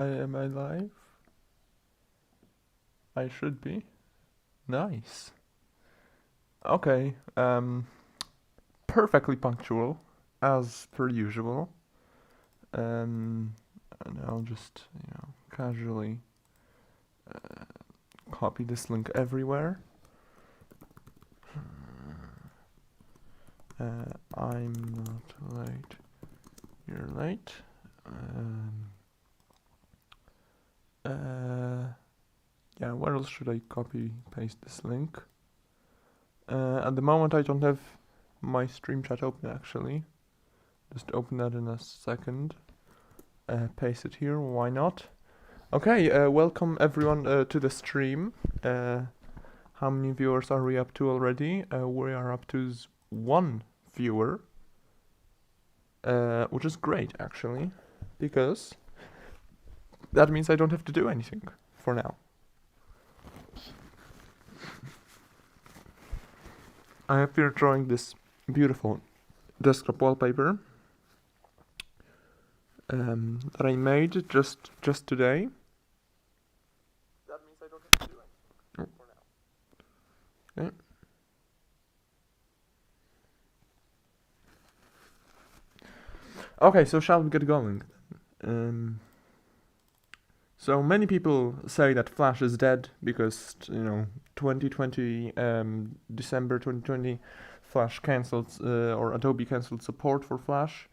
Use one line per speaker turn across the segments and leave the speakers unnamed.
Am I live? I should be. Nice. Okay, perfectly punctual, as per usual. Um, and I'll just, casually copy this link everywhere. I'm not late. You're late. Yeah, where else should I copy paste this link? At the moment I don't have my stream chat open actually. Just open that in a second. Paste it here, why not? Okay, welcome everyone to the stream. How many viewers are we up to already? We are up to one viewer, which is great actually, because that means I don't have to do anything for now. I have here drawing this beautiful desktop wallpaper that I made just today. That means I don't have to do anything for now. Okay. Okay, so shall we get going? So many people say that Flash is dead because 2020 December 2020 Flash cancelled or Adobe cancelled support for Flash.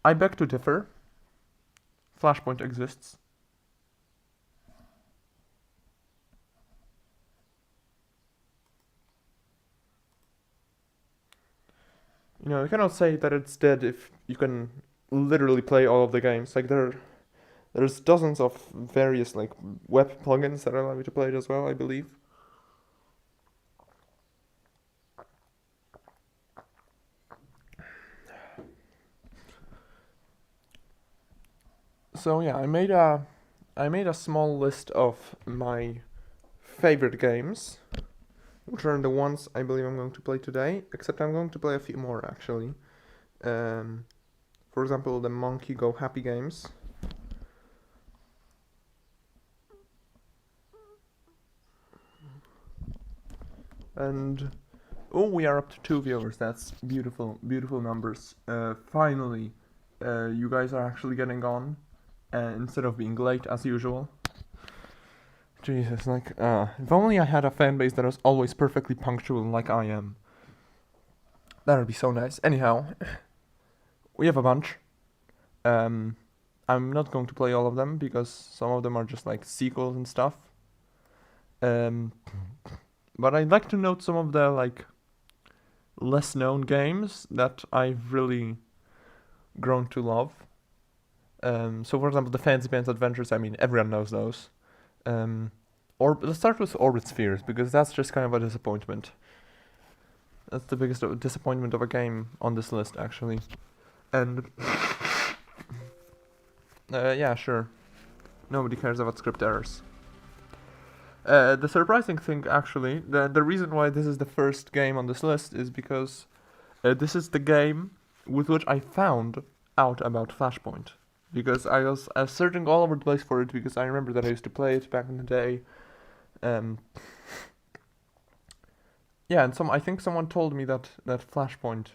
I beg to differ. Flashpoint exists. You cannot say that it's dead if you can literally play all of the games. Like there's dozens of various like web plugins that allow you to play it as well, I believe. So yeah, I made a small list of my favorite games, which are the ones I believe I'm going to play today. Except I'm going to play a few more actually. For example, the Monkey Go Happy games. And we are up to 2 viewers. That's beautiful, beautiful numbers. Finally, you guys are actually getting on, instead of being late as usual. Jesus, like, if only I had a fan base that was always perfectly punctual like I am. That would be so nice. Anyhow, we have a bunch. I'm not going to play all of them because some of them are just like sequels and stuff. But I'd like to note some of the like less known games that I've really grown to love. So for example, the Fancy Pants Adventures. I mean, everyone knows those. Or let's start with Orbit Spheres because that's just kind of a disappointment. That's the biggest disappointment of a game on this list, actually. And yeah, sure. Nobody cares about script errors. The surprising thing, actually, the reason why this is the first game on this list is because this is the game with which I found out about Flashpoint. Because I was searching all over the place for it because I remember that I used to play it back in the day. Yeah, and I think someone told me that Flashpoint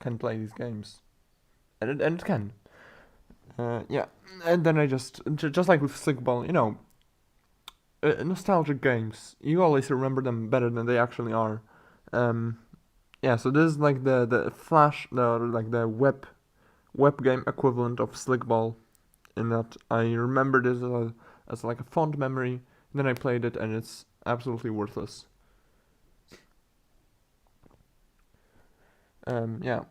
can play these games, and it can. Yeah, and then I just like with Stickball, nostalgic games. You always remember them better than they actually are. Yeah, so this is like the Flash, the web game equivalent of Slickball, in that I remember this as like a fond memory. Then I played it, and it's absolutely worthless. Yeah,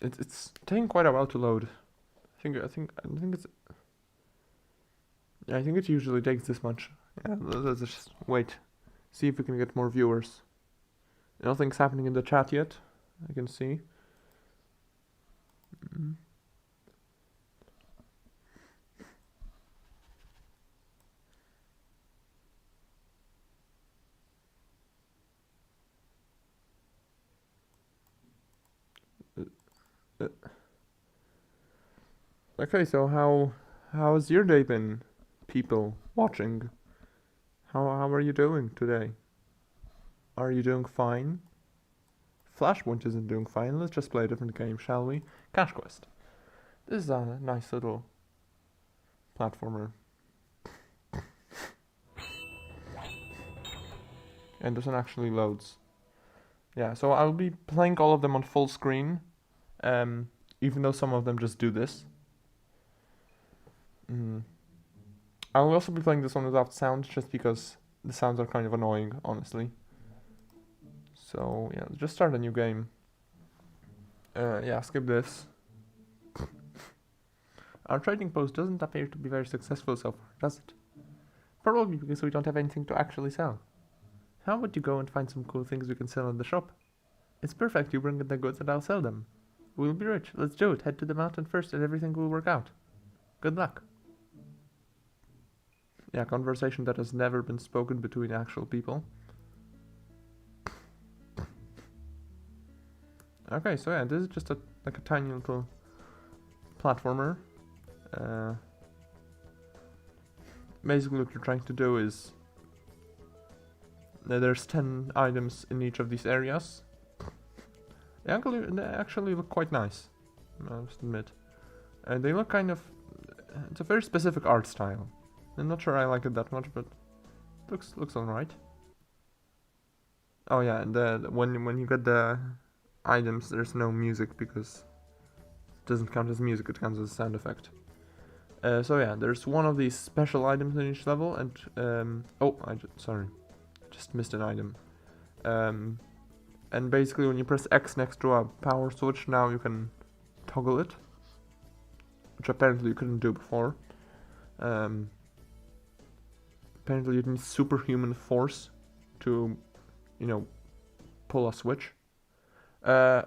it's taking quite a while to load. I think it's. Yeah, I think it usually takes this much. Yeah, let's just wait. See if we can get more viewers. Nothing's happening in the chat yet. I can see. Mm-hmm. Okay, so How's your day been, people watching? How are you doing today? Are you doing fine? Flashpoint isn't doing fine. Let's just play a different game, shall we? Cash Quest. This is a nice little platformer. And this one actually loads. Yeah, so I'll be playing all of them on full screen, even though some of them just do this. I'll also be playing this one without sound, just because the sounds are kind of annoying, honestly. So yeah, just start a new game. Yeah, skip this. Our trading post doesn't appear to be very successful so far, does it? Probably because we don't have anything to actually sell. How would you go and find some cool things we can sell in the shop? It's perfect, you bring in the goods and I'll sell them. We'll be rich, let's do it, head to the mountain first and everything will work out. Good luck. Yeah, conversation that has never been spoken between actual people. Okay, so yeah, this is just like a tiny little platformer. Basically what you're trying to do is there's 10 items in each of these areas. They actually look quite nice, I must admit. They look kind of... It's a very specific art style. I'm not sure I like it that much, but looks alright. Oh yeah, and when you get the items, there's no music because it doesn't count as music, it counts as a sound effect. So yeah, there's one of these special items in each level, and oh, sorry, just missed an item. And basically when you press X next to a power switch, now you can toggle it, which apparently you couldn't do before. Apparently you need superhuman force to, you know, pull a switch. A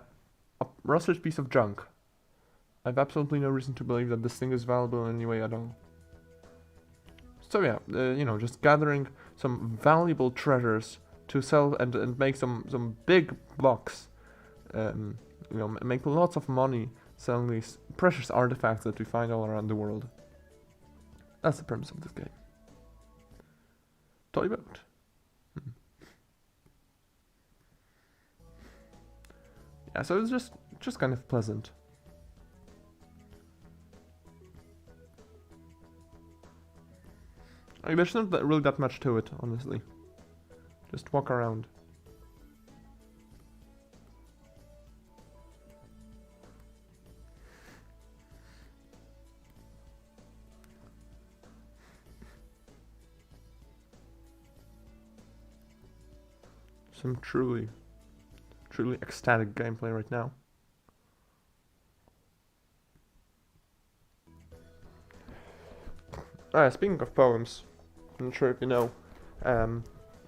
rusted piece of junk. I've absolutely no reason to believe that this thing is valuable in any way at all. So yeah, you know, just gathering some valuable treasures to sell and make some big blocks. You know, make lots of money selling these precious artifacts that we find all around the world. That's the premise of this game. Toy boat. Yeah, so it's just kind of pleasant. Like, there's not really that much to it, honestly. Just walk around. Some truly ecstatic gameplay right now. Speaking of poems, I'm not sure if you know,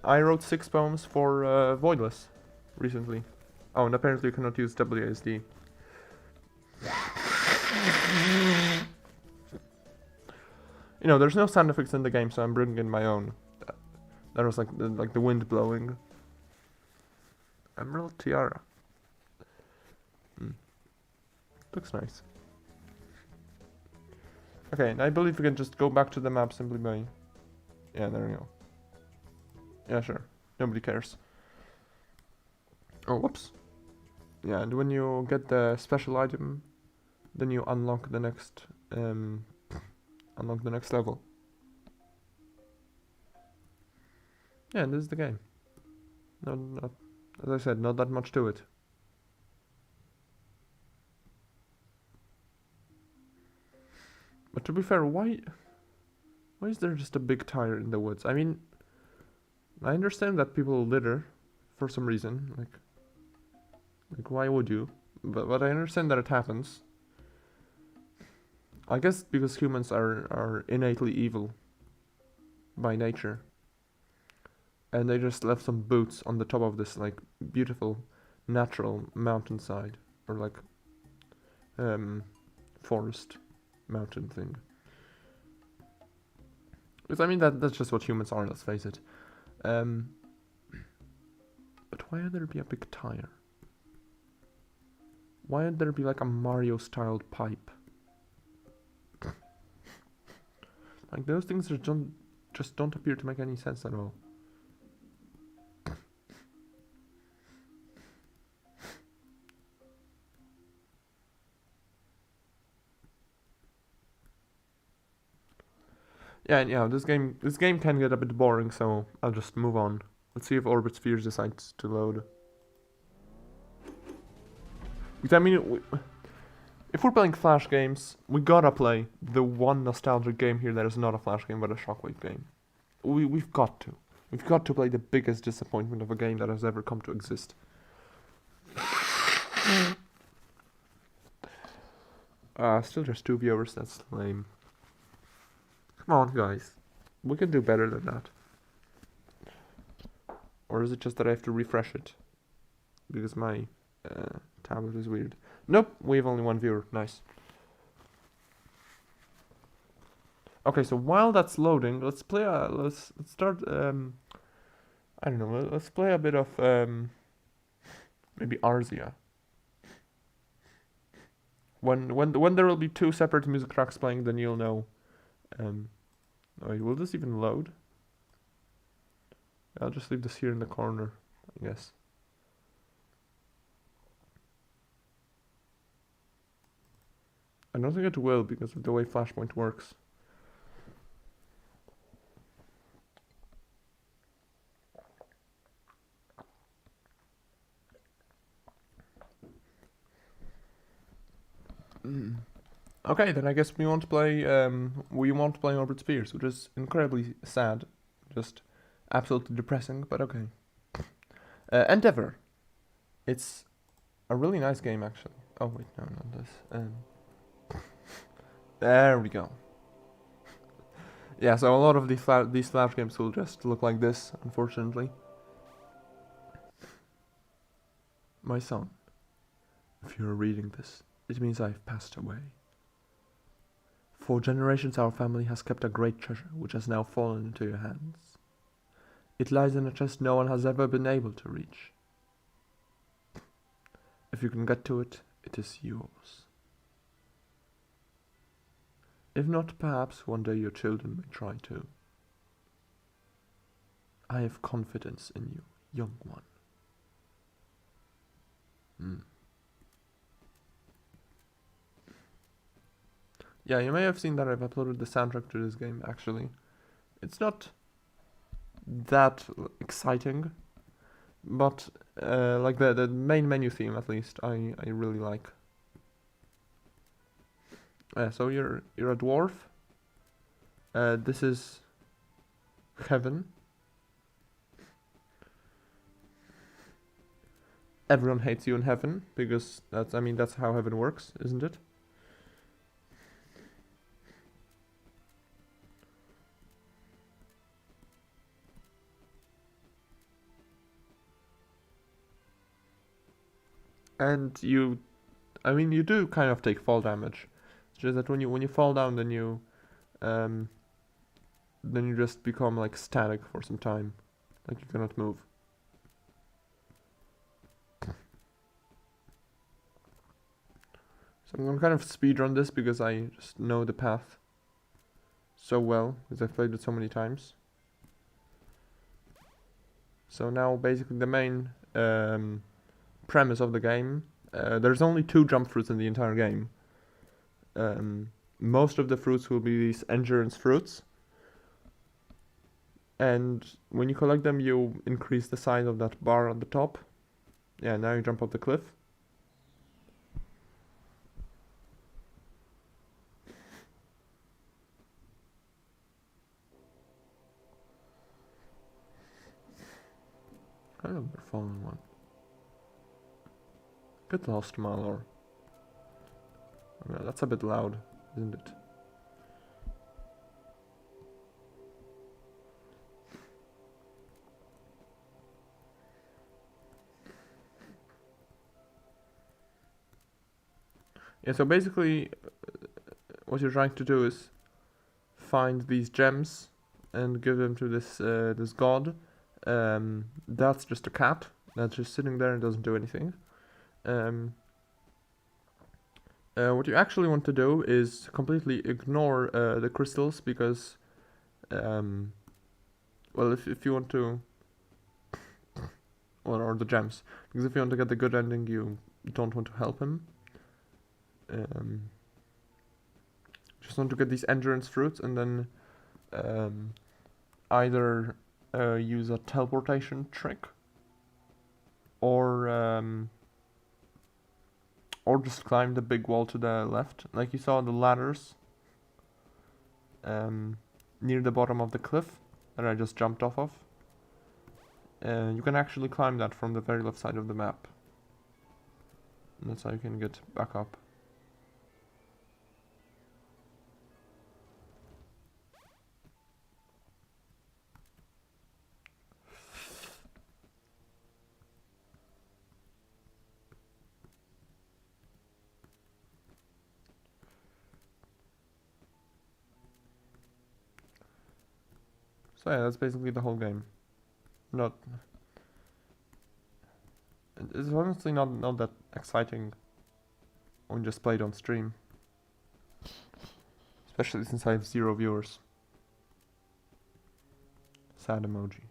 I wrote 6 poems for Voidless recently. Oh, and apparently you cannot use WASD. You know, there's no sound effects in the game, so I'm bringing in my own. That was like the wind blowing. Emerald Tiara. Looks nice. Okay, and I believe we can just go back to the map simply by... Yeah, there we go. Yeah, sure. Nobody cares. Oh, whoops. Yeah, and when you get the special item, then you unlock the next level. Yeah, and this is the game. Not, as I said, not that much to it. But to be fair, why is there just a big tire in the woods? I mean, I understand that people litter for some reason, like why would you? But I understand that it happens. I guess because humans are innately evil by nature. And they just left some boots on the top of this like beautiful natural mountainside or like forest mountain thing. Because I mean that's just what humans are, let's face it. But why would there be a big tire? Why would there be like a Mario styled pipe? Like those things just don't appear to make any sense at all. Yeah, this game can get a bit boring, so I'll just move on. Let's see if Orbit Spheres decides to load. Because I mean, if we're playing Flash games, we gotta play the one nostalgic game here that is not a Flash game but a Shockwave game. We've got to. We've got to play the biggest disappointment of a game that has ever come to exist. Still just 2 viewers, that's lame. Come on, guys. We can do better than that. Or is it just that I have to refresh it? Because my tablet is weird. Nope, we have only 1 viewer. Nice. Okay, so while that's loading, let's play let's start I don't know, let's play a bit of maybe Arzia. When there will be 2 separate music tracks playing, then you'll know. Wait, will this even load? I'll just leave this here in the corner, I guess. I don't think it will because of the way Flashpoint works. Okay, then I guess we won't play Orbit Spheres, which is incredibly sad, just absolutely depressing, but okay. Endeavor. It's a really nice game, actually. Oh wait, no, not this. There we go. Yeah, so a lot of these Flash games will just look like this, unfortunately. My son, if you're reading this, it means I've passed away. For generations our family has kept a great treasure which has now fallen into your hands. It lies in a chest no one has ever been able to reach. If you can get to it, it is yours. If not, perhaps one day your children may try to. I have confidence in you, young one. Yeah, you may have seen that I've uploaded the soundtrack to this game, actually. It's not that exciting, but like the main menu theme, at least, I really like. So you're a dwarf. This is heaven. Everyone hates you in heaven because that's how heaven works, isn't it? And you do kind of take fall damage. It's just that when you fall down, then you just become like static for some time, like you cannot move. So I'm gonna kind of speedrun this because I just know the path so well because I've played it so many times. So now basically the main premise of the game, there's only 2 jump fruits in the entire game. Most of the fruits will be these endurance fruits, and when you collect them you increase the size of that bar on the top. Yeah, now you jump off the cliff. I don't know, the fallen one. Get lost, Malor. Oh, yeah, that's a bit loud, isn't it? Yeah, so basically what you're trying to do is find these gems and give them to this god. That's just a cat that's just sitting there and doesn't do anything. What you actually want to do is completely ignore the crystals because well, if you want to, or the gems, because if you want to get the good ending, you don't want to help him. Just want to get these endurance fruits and then either use a teleportation trick or just climb the big wall to the left, like you saw the ladders near the bottom of the cliff that I just jumped off of. You can actually climb that from the very left side of the map. And that's how you can get back up. So yeah, that's basically the whole game. It's honestly not that exciting when just played on stream. Especially since I have 0 viewers. Sad emoji.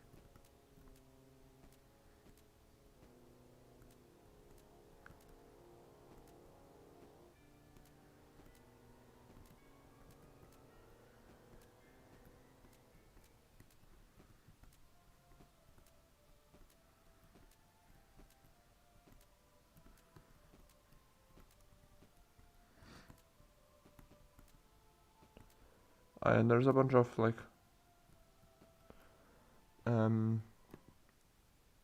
And there's a bunch of like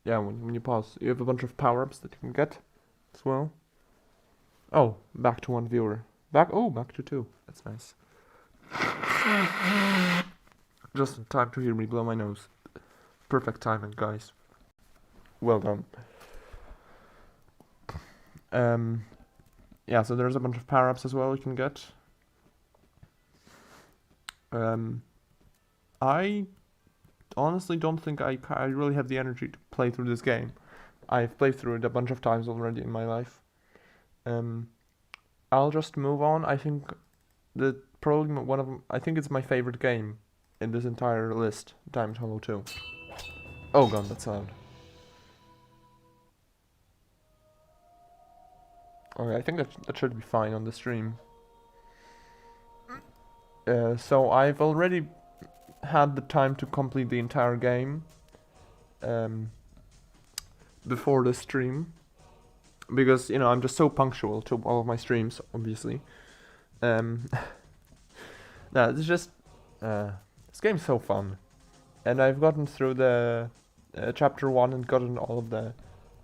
yeah, when you pause, you have a bunch of power-ups that you can get as well. Oh, back to 1 viewer. Back to 2. That's nice. Just in time to hear me blow my nose. Perfect timing, guys. Well done. Yeah, so there's a bunch of power-ups as well you can get. I honestly don't think I really have the energy to play through this game. I've played through it a bunch of times already in my life. I'll just move on. I think I think it's my favorite game in this entire list, Diamond Hollow 2. Oh god, that's loud. Okay, I think that should be fine on the stream. So I've already had the time to complete the entire game before the stream, because you know I'm just so punctual to all of my streams, obviously. No, it's just this game's so fun, and I've gotten through the chapter 1 and gotten all of the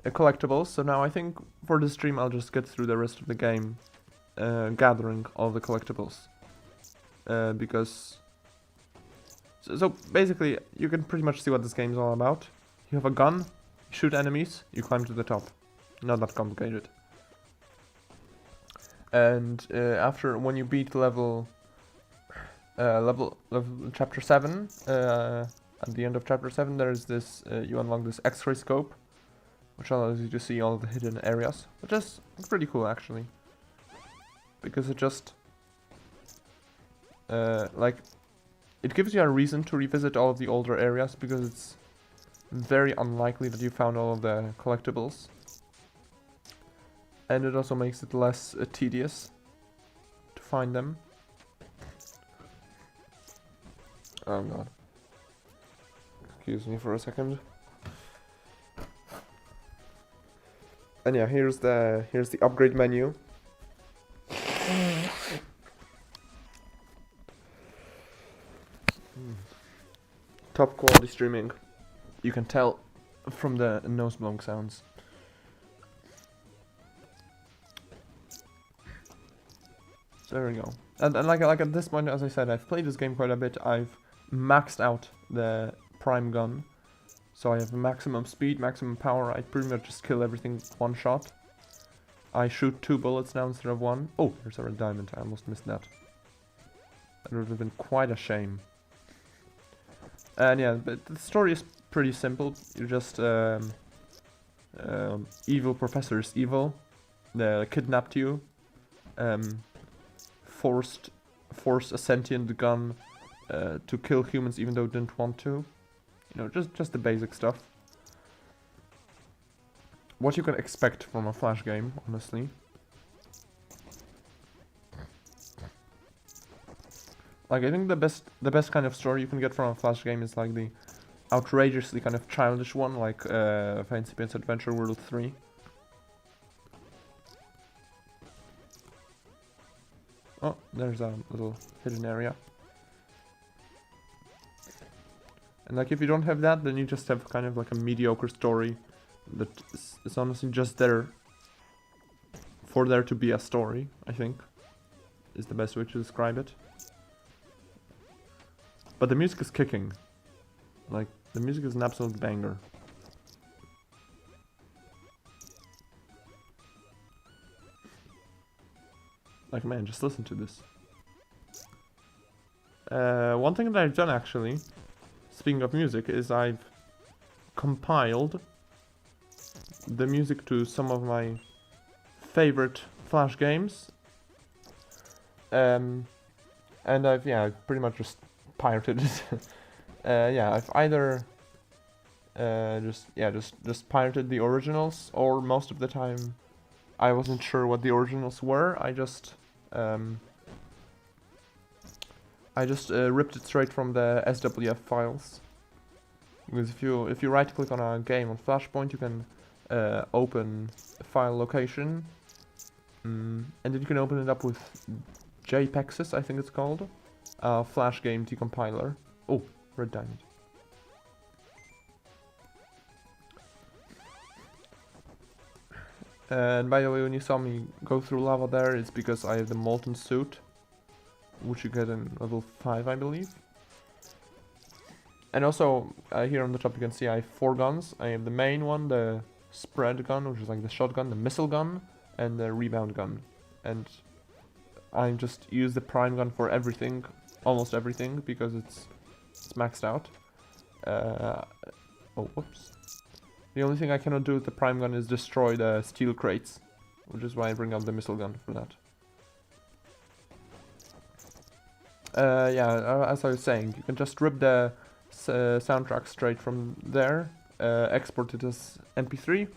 collectibles. So now I think for the stream I'll just get through the rest of the game, gathering all the collectibles. Because so basically you can pretty much see what this game is all about. You have a gun, you shoot enemies, you climb to the top. Not that complicated. And when you beat level chapter 7, at the end of chapter 7 there is this you unlock this X-ray scope, which allows you to see all the hidden areas, which is pretty cool actually, because it just like, it gives you a reason to revisit all of the older areas, because it's very unlikely that you found all of the collectibles. And it also makes it less tedious to find them. Oh god. Excuse me for a second. And yeah, here's the upgrade menu. Top quality streaming. You can tell from the nose blowing sounds. So there we go. And like at this point, as I said, I've played this game quite a bit. I've maxed out the prime gun, so I have maximum speed, maximum power. I pretty much just kill everything one shot. I shoot 2 bullets now instead of 1. Oh, there's a red diamond. I almost missed that. That would have been quite a shame. And yeah, but the story is pretty simple. You're just evil professor's evil. They kidnapped you, forced a sentient gun to kill humans even though it didn't want to. You know, just the basic stuff. What you can expect from a Flash game, honestly. Like, I think the best kind of story you can get from a Flash game is like the outrageously kind of childish one, like Fancy Pants Adventure World 3. Oh, there's a little hidden area. And like, if you don't have that, then you just have kind of like a mediocre story that is honestly just there for there to be a story, I think, is the best way to describe it. But the music is kicking. Like, the music is an absolute banger. Like, man, just listen to this. One thing that I've done, actually, speaking of music, is I've compiled the music to some of my favorite Flash games. And I've pretty much just pirated it. I've either just pirated the originals, or most of the time I wasn't sure what the originals were. I just ripped it straight from the SWF files. Because if you right click on a game on Flashpoint, you can open a file location, and then you can open it up with JPEGs, I think it's called, Flash game decompiler. Oh, red diamond. And by the way, when you saw me go through lava there, it's because I have the molten suit, which you get in level 5, I believe. And also, here on the top you can see I have 4 guns. I have the main one, the spread gun, which is like the shotgun, the missile gun, and the rebound gun. And I just use the prime gun for everything, almost everything, because it's maxed out. Oh, whoops. The only thing I cannot do with the prime gun is destroy the steel crates, which is why I bring out the missile gun for that. As I was saying, you can just rip the soundtrack straight from there, export it as MP3,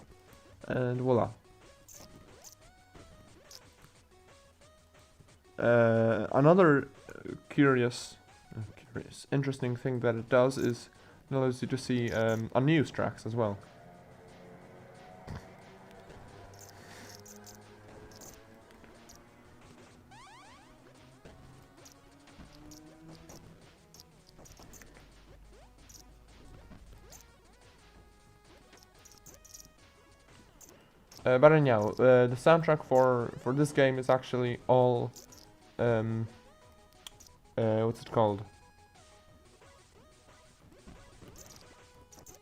and voila. Another interesting thing that it does is it allows you to see unused tracks as well. But anyhow, the soundtrack for this game is actually all what's it called?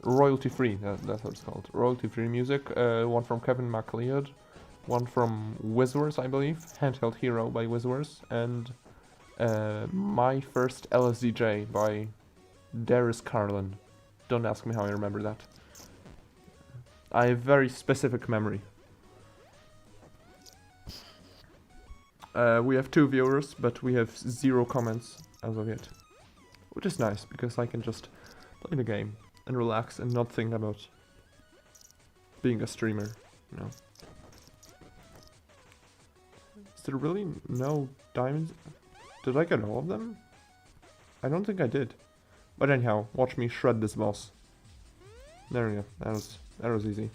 Royalty free. That's what it's called. Royalty free music. One from Kevin MacLeod, one from Wizwards, I believe. Handheld Hero by Wizwards, and My First LSDJ by Darius Carlin. Don't ask me how I remember that. I have very specific memory. We have 2 viewers, but we have 0 comments as of yet. Which is nice, because I can just play the game and relax and not think about being a streamer, you know. Is there really no diamonds? Did I get all of them? I don't think I did. But anyhow, watch me shred this boss. There we go, that was easy.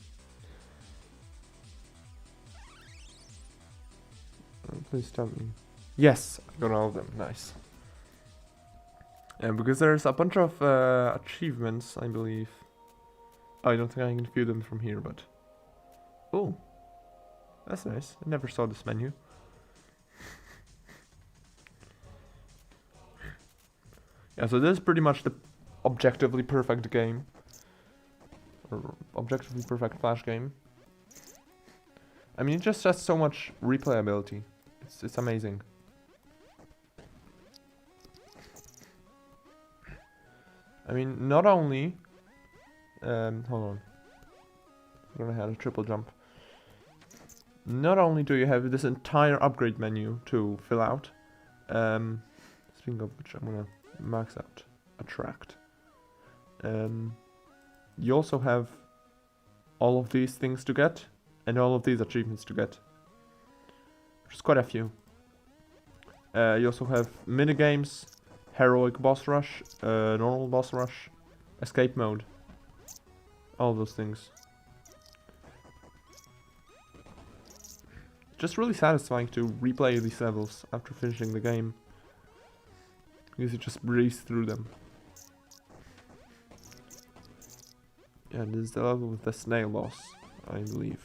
Please tell me. Yes, I got all of them. Nice. And because there's a bunch of achievements, I believe. Oh, I don't think I can view them from here, but... Oh, that's nice. I never saw this menu. Yeah, so this is pretty much the objectively perfect game. Or objectively perfect Flash game. I mean, it just has so much replayability. It's amazing. I mean, not only... hold on. I'm gonna have a triple jump. Not only do you have this entire upgrade menu to fill out, speaking of which, I'm gonna Max out. Attract. You also have all of these things to get, and all of these achievements to get. Which is quite a few. You also have minigames, heroic boss rush, normal boss rush, escape mode. All those things. Just really satisfying to replay these levels after finishing the game. Because you just breeze through them. Yeah, this is the level with the snail boss, I believe.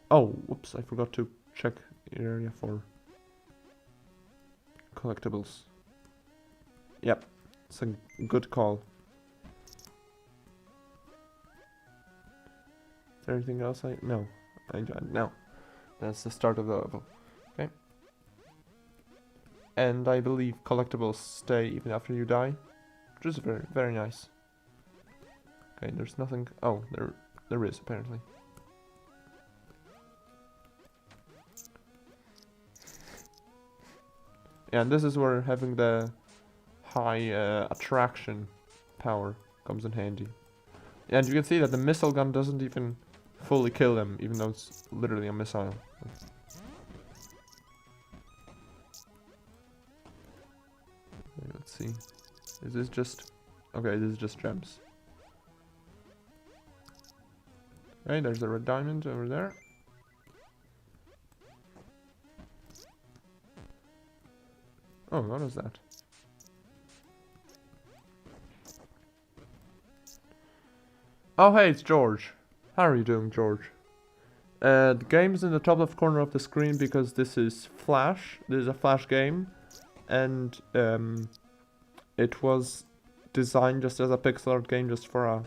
Oh, whoops, I forgot to check the area for collectibles. Yep, it's a good call. Is there anything else no. No. That's the start of the level. Okay. And I believe collectibles stay even after you die. Which is very, very nice. Okay, there's nothing. Oh, there is apparently. Yeah, and this is where having the high attraction power comes in handy. Yeah, and you can see that the missile gun doesn't even fully kill them, even though it's literally a missile. Let's see. Is this just... Okay, this is just gems. Okay, there's a red diamond over there. Oh, what is that? Oh, hey, it's George. How are you doing, George? The game's in the top left corner of the screen because this is Flash. This is a Flash game. And, it was designed just as a pixel art game, just for a...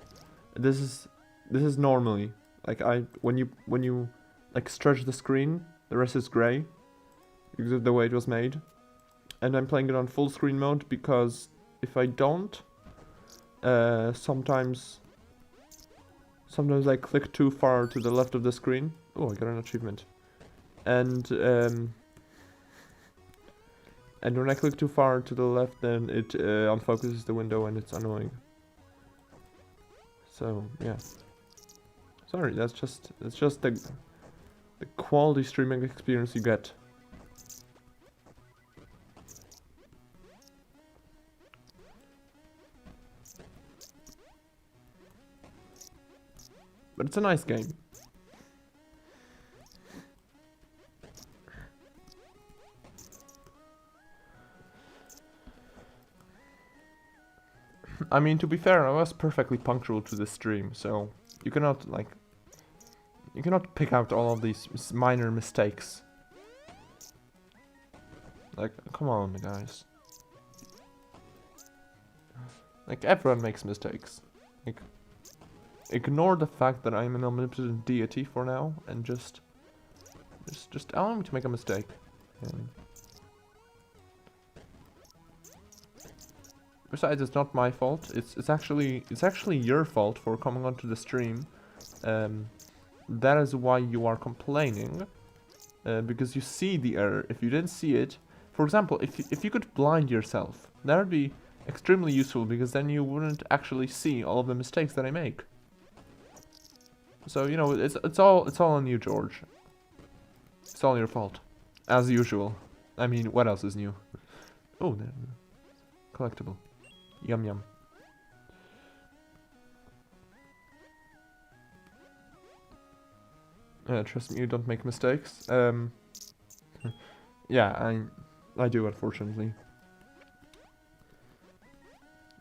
This is normally... Like, when you like stretch the screen, the rest is grey because of the way it was made. And I'm playing it on full screen mode because if I don't, sometimes I click too far to the left of the screen. Oh, I got an achievement. And when I click too far to the left, then it unfocuses the window and it's annoying. So yeah. Sorry, that's just the quality streaming experience you get. But it's a nice game. I mean, to be fair, I was perfectly punctual to the stream, so you cannot pick out all of these minor mistakes. Like, come on, guys. Like, everyone makes mistakes. Like, ignore the fact that I'm an omnipotent deity for now, and just allow me to make a mistake. And besides, it's not my fault. It's actually your fault for coming onto the stream. That is why you are complaining, because you see the error. If you didn't see it, for example, if you could blind yourself, that would be extremely useful, because then you wouldn't actually see all of the mistakes that I make. So, you know, it's all on you, George. It's all your fault, as usual. I mean, what else is new? Oh, collectible. Yum yum. Trust me, you don't make mistakes. Yeah, I do, unfortunately.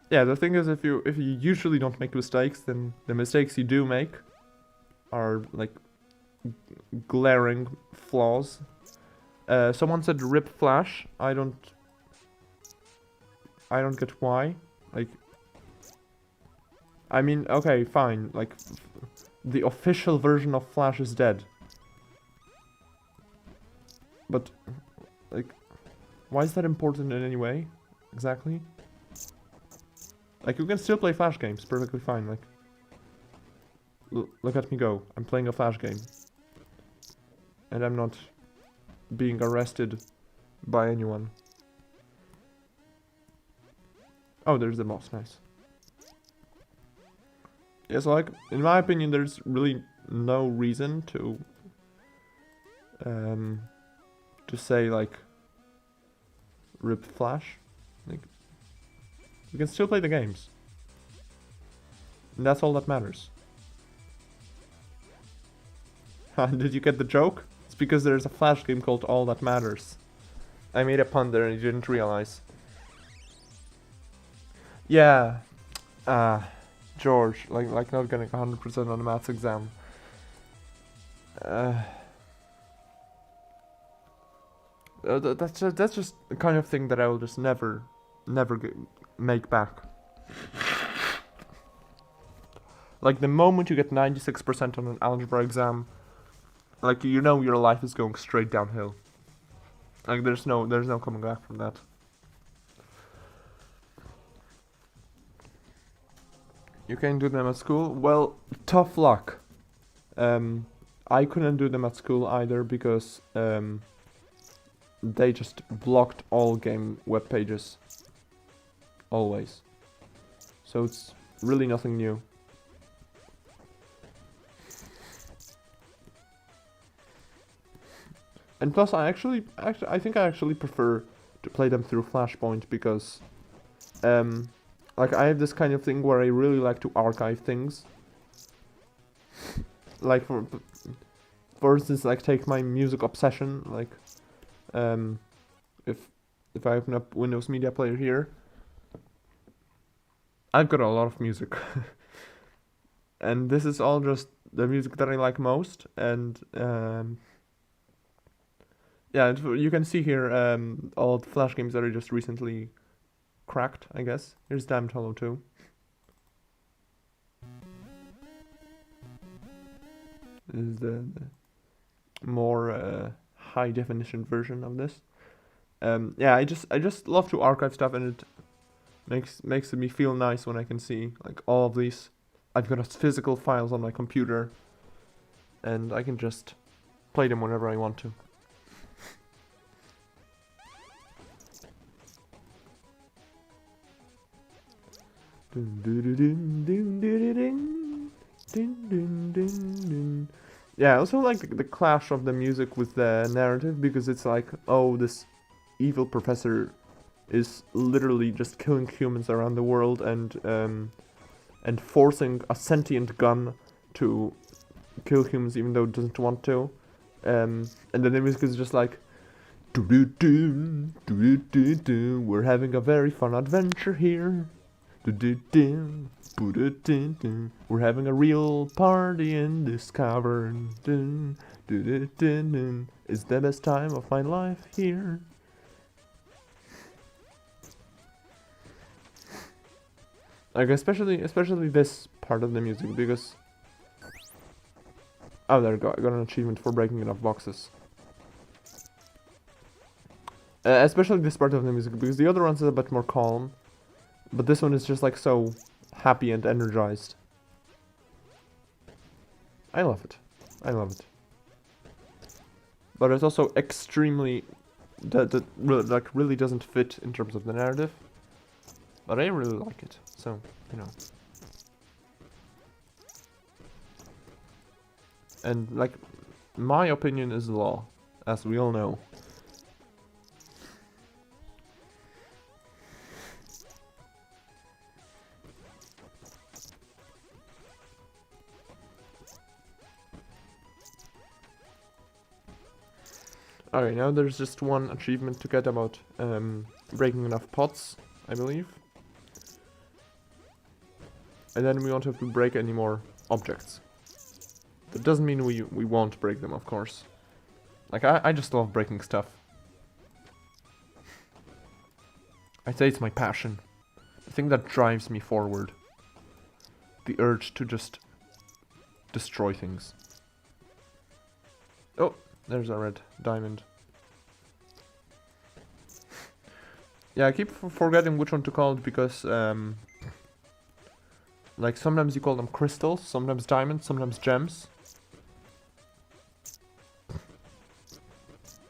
Yeah, the thing is, if you usually don't make mistakes, then the mistakes you do make are like glaring flaws. Someone said rip Flash. I don't get why. Like, I mean, okay, fine. Like, the official version of Flash is dead. But, like, why is that important in any way? Exactly? Like, you can still play Flash games perfectly fine, like... Look at me go. I'm playing a Flash game. And I'm not being arrested by anyone. Oh, there's the boss, nice. Yeah, so like, in my opinion, there's really no reason to say like, rip Flash. Like, we can still play the games. And that's all that matters. Did you get the joke? It's because there's a Flash game called All That Matters. I made a pun there and you didn't realize. Yeah. George, like not getting 100% on the maths exam. That's just the kind of thing that I will just never make back. Like the moment you get 96% on an algebra exam, like you know your life is going straight downhill. Like there's no coming back from that. You can do them at school? Well, tough luck. I couldn't do them at school either because they just blocked all game web pages. Always. So it's really nothing new. And plus, I think I actually prefer to play them through Flashpoint because, like I have this kind of thing where I really like to archive things. Like for instance, like take my music obsession. Like, if I open up Windows Media Player here, I've got a lot of music, and this is all just the music that I like most, and yeah, you can see here all the Flash games that I just recently cracked, I guess. Here's Damned Hollow 2. This is the more high definition version of this. Yeah, I just love to archive stuff, and it makes me feel nice when I can see like all of these. I've got physical files on my computer, and I can just play them whenever I want to. Yeah, I also like the clash of the music with the narrative, because it's like, oh, this evil professor is literally just killing humans around the world and forcing a sentient gun to kill humans even though it doesn't want to. And then the music is just like, do-do-do, do-do-do-do, we're having a very fun adventure here. Do-do-do, do-do-do-do, we're having a real party in this cavern. Do-do-do-do, it's the best time of my life here. Like especially this part of the music, because oh, there we go, I got an achievement for breaking enough boxes. Especially this part of the music, because the other ones are a bit more calm, but this one is just like so happy and energized. I love it. I love it. But it's also extremely that really doesn't fit in terms of the narrative. But I really like it, so you know. And like, my opinion is law, as we all know. Alright, now there's just one achievement to get about breaking enough pots, I believe. And then we won't have to break any more objects. That doesn't mean we won't break them, of course. Like, I just love breaking stuff. I'd say it's my passion. The thing that drives me forward. The urge to just destroy things. Oh, there's a red diamond. Yeah, I keep forgetting which one to call it, because like sometimes you call them crystals, sometimes diamonds, sometimes gems.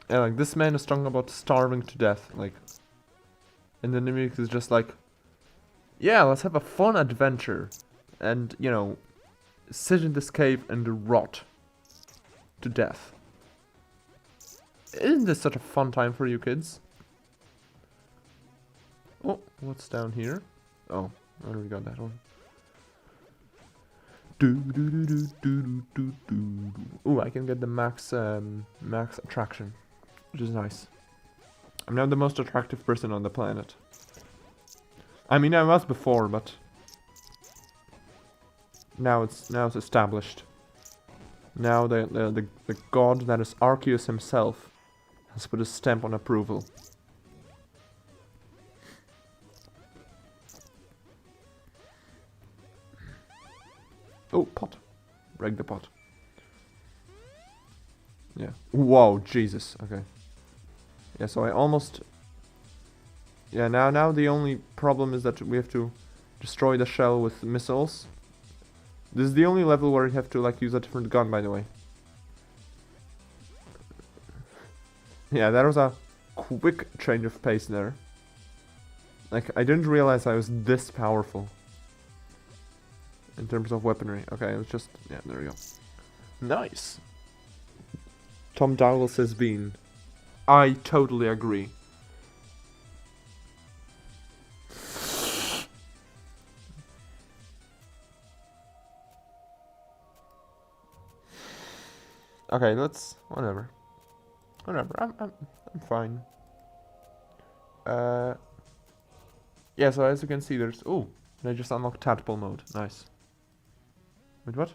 Yeah, like this man is talking about starving to death, like, and then the music is just like, Yeah, let's have a fun adventure. And, you know, sit in this cave and rot to death. Isn't this such a fun time for you kids? Oh, what's down here? Oh, I already got that one. Ooh, I can get the max max attraction, which is nice. I'm now the most attractive person on the planet. I mean, I was before, but now it's established. Now the god that is Arceus himself has put a stamp on approval. Oh, pot. Break the pot. Yeah. Whoa, Jesus. Okay. Yeah, so I almost... Yeah, now the only problem is that we have to destroy the shell with missiles. This is the only level where you have to, like, use a different gun, by the way. Yeah, that was a quick change of pace there. Like, I didn't realize I was this powerful. In terms of weaponry. Okay, let's just... Yeah, there we go. Nice! Tom Dowell says bean. I totally agree. Okay, let's... Whatever. Whatever, I'm fine. Yeah, so as you can see there's... Ooh, I just unlocked tadpole mode. Nice. Wait, what?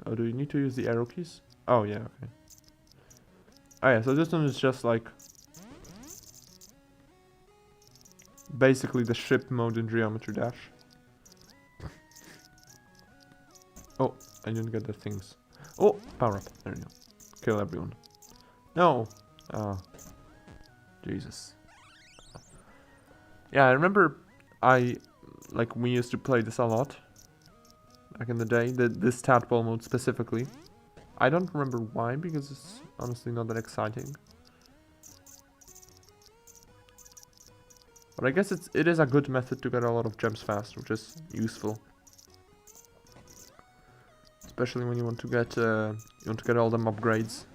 Oh, do you need to use the arrow keys? Oh, yeah, okay. Oh yeah, so this one is just like... basically the ship mode in Geometry Dash. Oh, I didn't get the things. Oh, power up. There you go. Kill everyone. No! Oh. Jesus. Yeah, I remember we used to play this a lot. Back in the day, this tadpole mode specifically. I don't remember why, because it's honestly not that exciting. But I guess it is a good method to get a lot of gems fast, which is useful. Especially when you want to get all them upgrades.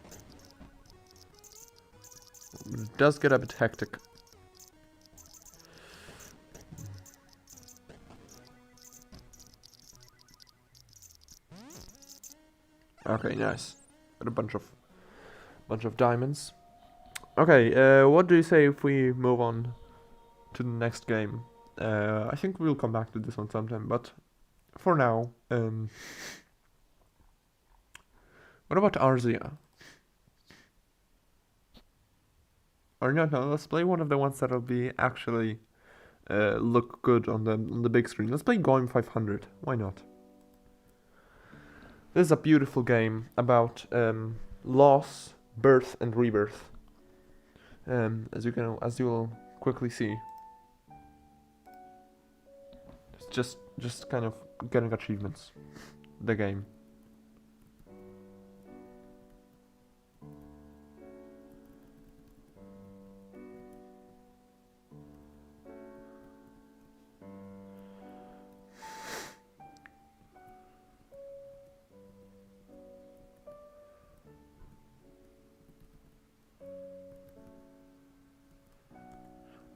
It does get a bit hectic. Okay, nice. Got a bunch of diamonds. Okay, what do you say if we move on to the next game? I think we'll come back to this one sometime, but for now, what about Arzia? Or no, let's play one of the ones that'll be actually look good on the big screen. Let's play Goem 500. Why not? This is a beautiful game about loss, birth, and rebirth. As you will quickly see. It's just kind of getting achievements. The game.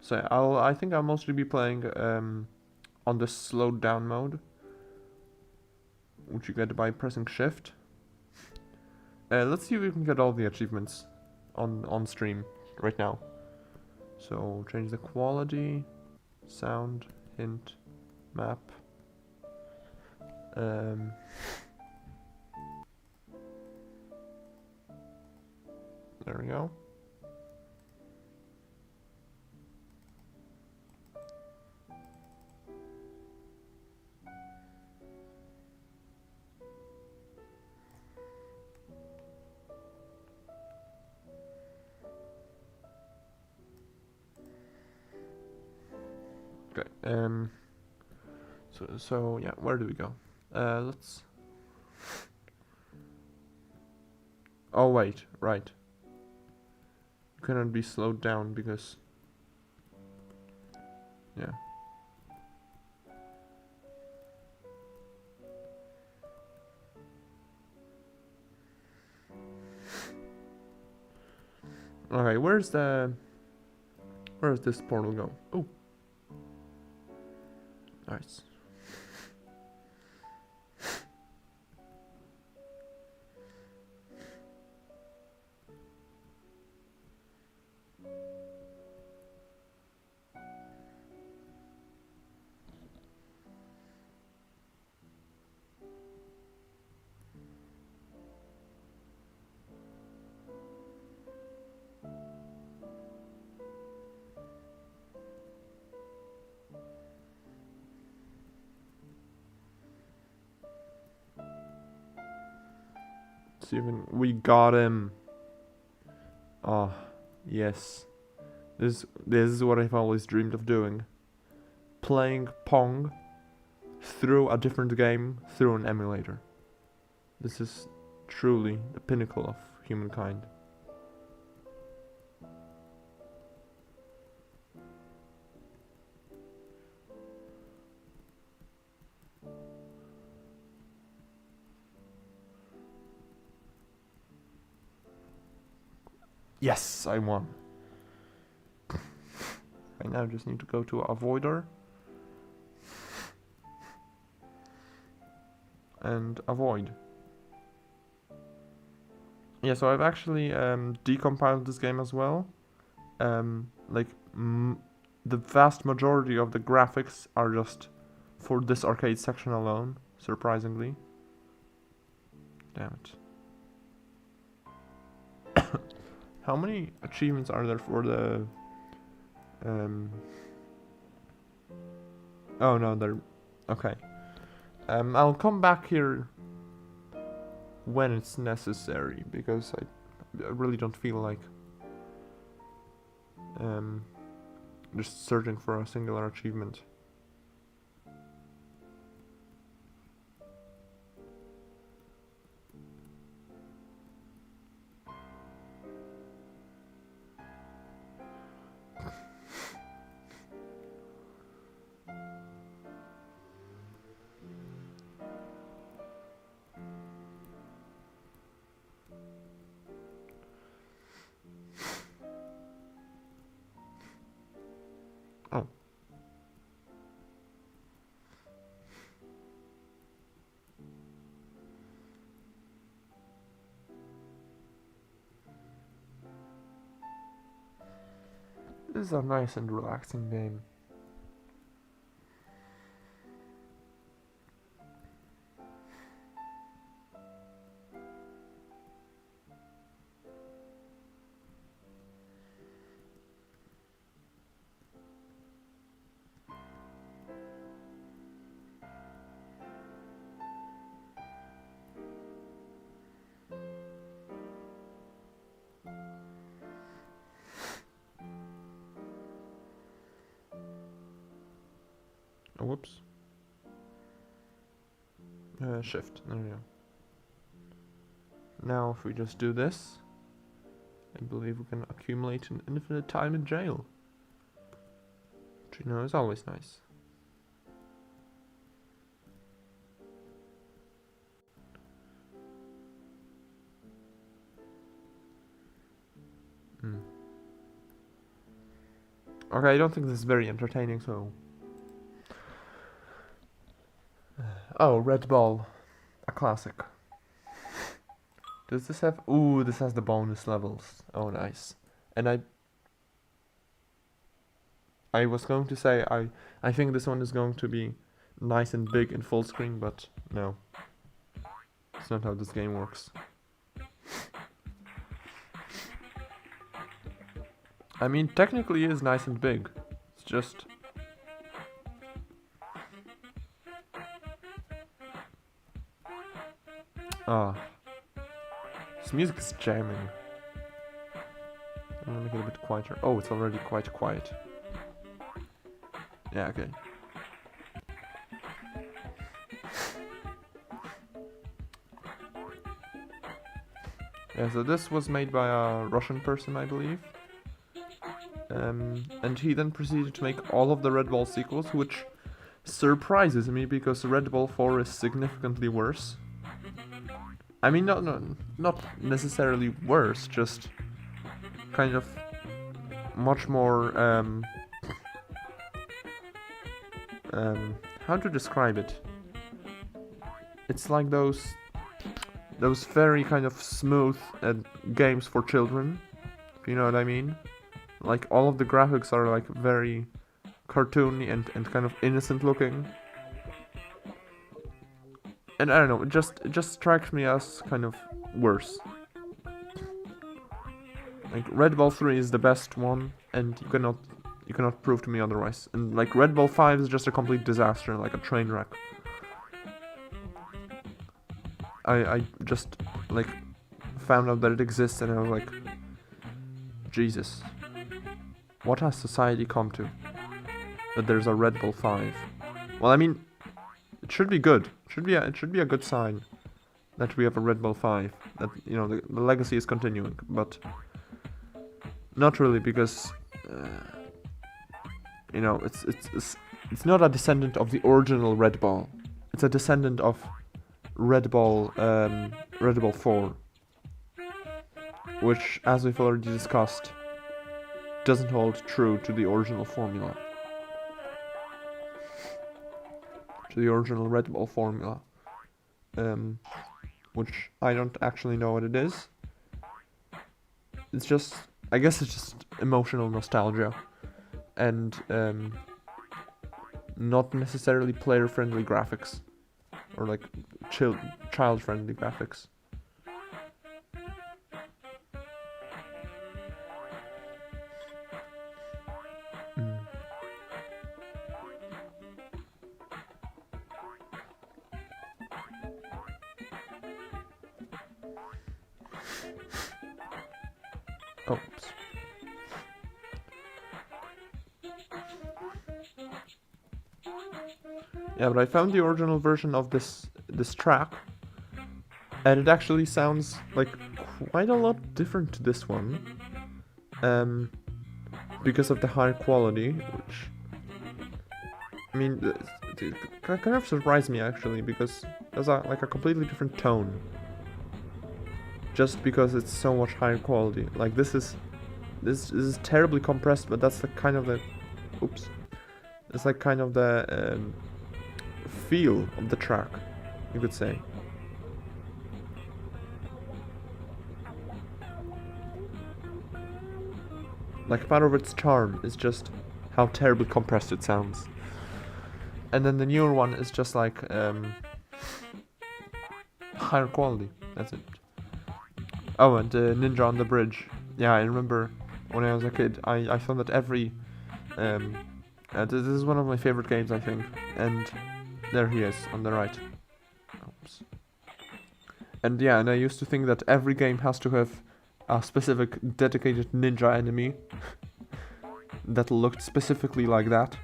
So I think I'll mostly be playing on the slowed down mode, which you get by pressing shift. Let's see if we can get all the achievements on stream right now. So change the quality, sound, hint, map. There we go. Okay. So yeah, where do we go? Let's. Oh wait, right. You cannot be slowed down because Yeah. Okay, where's this portal go? Oh, nice. Steven, we got him. Oh, yes. This is what I've always dreamed of doing. Playing Pong through a different game through an emulator. This is truly the pinnacle of humankind. Yes, I won. I now just need to go to Avoider. And avoid. Yeah, so I've actually decompiled this game as well. Like, the vast majority of the graphics are just for this arcade section alone, surprisingly. Damn it. How many achievements are there for the... Oh no, they're... Okay. I'll come back here when it's necessary, because I really don't feel like just searching for a singular achievement. Oh. This is a nice and relaxing game. Oh, whoops. Shift. There we go. Now, if we just do this, I believe we can accumulate an infinite time in jail. Which, you know, is always nice. Okay, I don't think this is very entertaining, so... Oh, Red Ball. A classic. Does this have... Ooh, this has the bonus levels. Oh, nice. And I was going to say, I think this one is going to be nice and big in full screen, but no. That's not how this game works. I mean, technically it is nice and big. It's just... Ah. This music is jamming. I'm gonna make it a bit quieter. Oh, it's already quite quiet. Yeah, okay. Yeah, so this was made by a Russian person, I believe. And he then proceeded to make all of the Red Ball sequels, which surprises me because Red Ball 4 is significantly worse. I mean, not necessarily worse, just kind of much more, how to describe it? It's like those very kind of smooth games for children, if you know what I mean. Like, all of the graphics are like very cartoony and kind of innocent looking. And I don't know, it just strikes me as kind of worse. Like, Red Ball 3 is the best one, and you cannot prove to me otherwise. And like, Red Ball 5 is just a complete disaster, like a train wreck. I just like found out that it exists, and I was like, Jesus, what has society come to? That there's a Red Bull 5. Well, I mean, it should be good. It should be a good sign that we have a Red Bull 5. That, you know, the legacy is continuing, but not really, because you know, it's not a descendant of the original Red Ball. It's a descendant of Red Ball 4, which, as we've already discussed, doesn't hold true to the original formula. To the original Red Bull formula. Which I don't actually know what it is. It's just, I guess it's just emotional nostalgia. And not necessarily player-friendly graphics. Or like child-friendly graphics. Oops. Yeah, but I found the original version of this track, and it actually sounds like quite a lot different to this one, because of the higher quality, which, I mean, it kind of surprised me actually, because there's like a completely different tone, just because it's so much higher quality. Like, this is terribly compressed, but that's the kind of the, oops, it's like kind of the feel of the track, you could say. Like, part of its charm is just how terribly compressed it sounds. And then the newer one is just like higher quality. That's it. Oh, and Ninja on the Bridge. Yeah, I remember when I was a kid, I thought that every this is one of my favorite games, I think. And there he is on the right. Oops. And yeah, and I used to think that every game has to have a specific dedicated ninja enemy that looked specifically like that,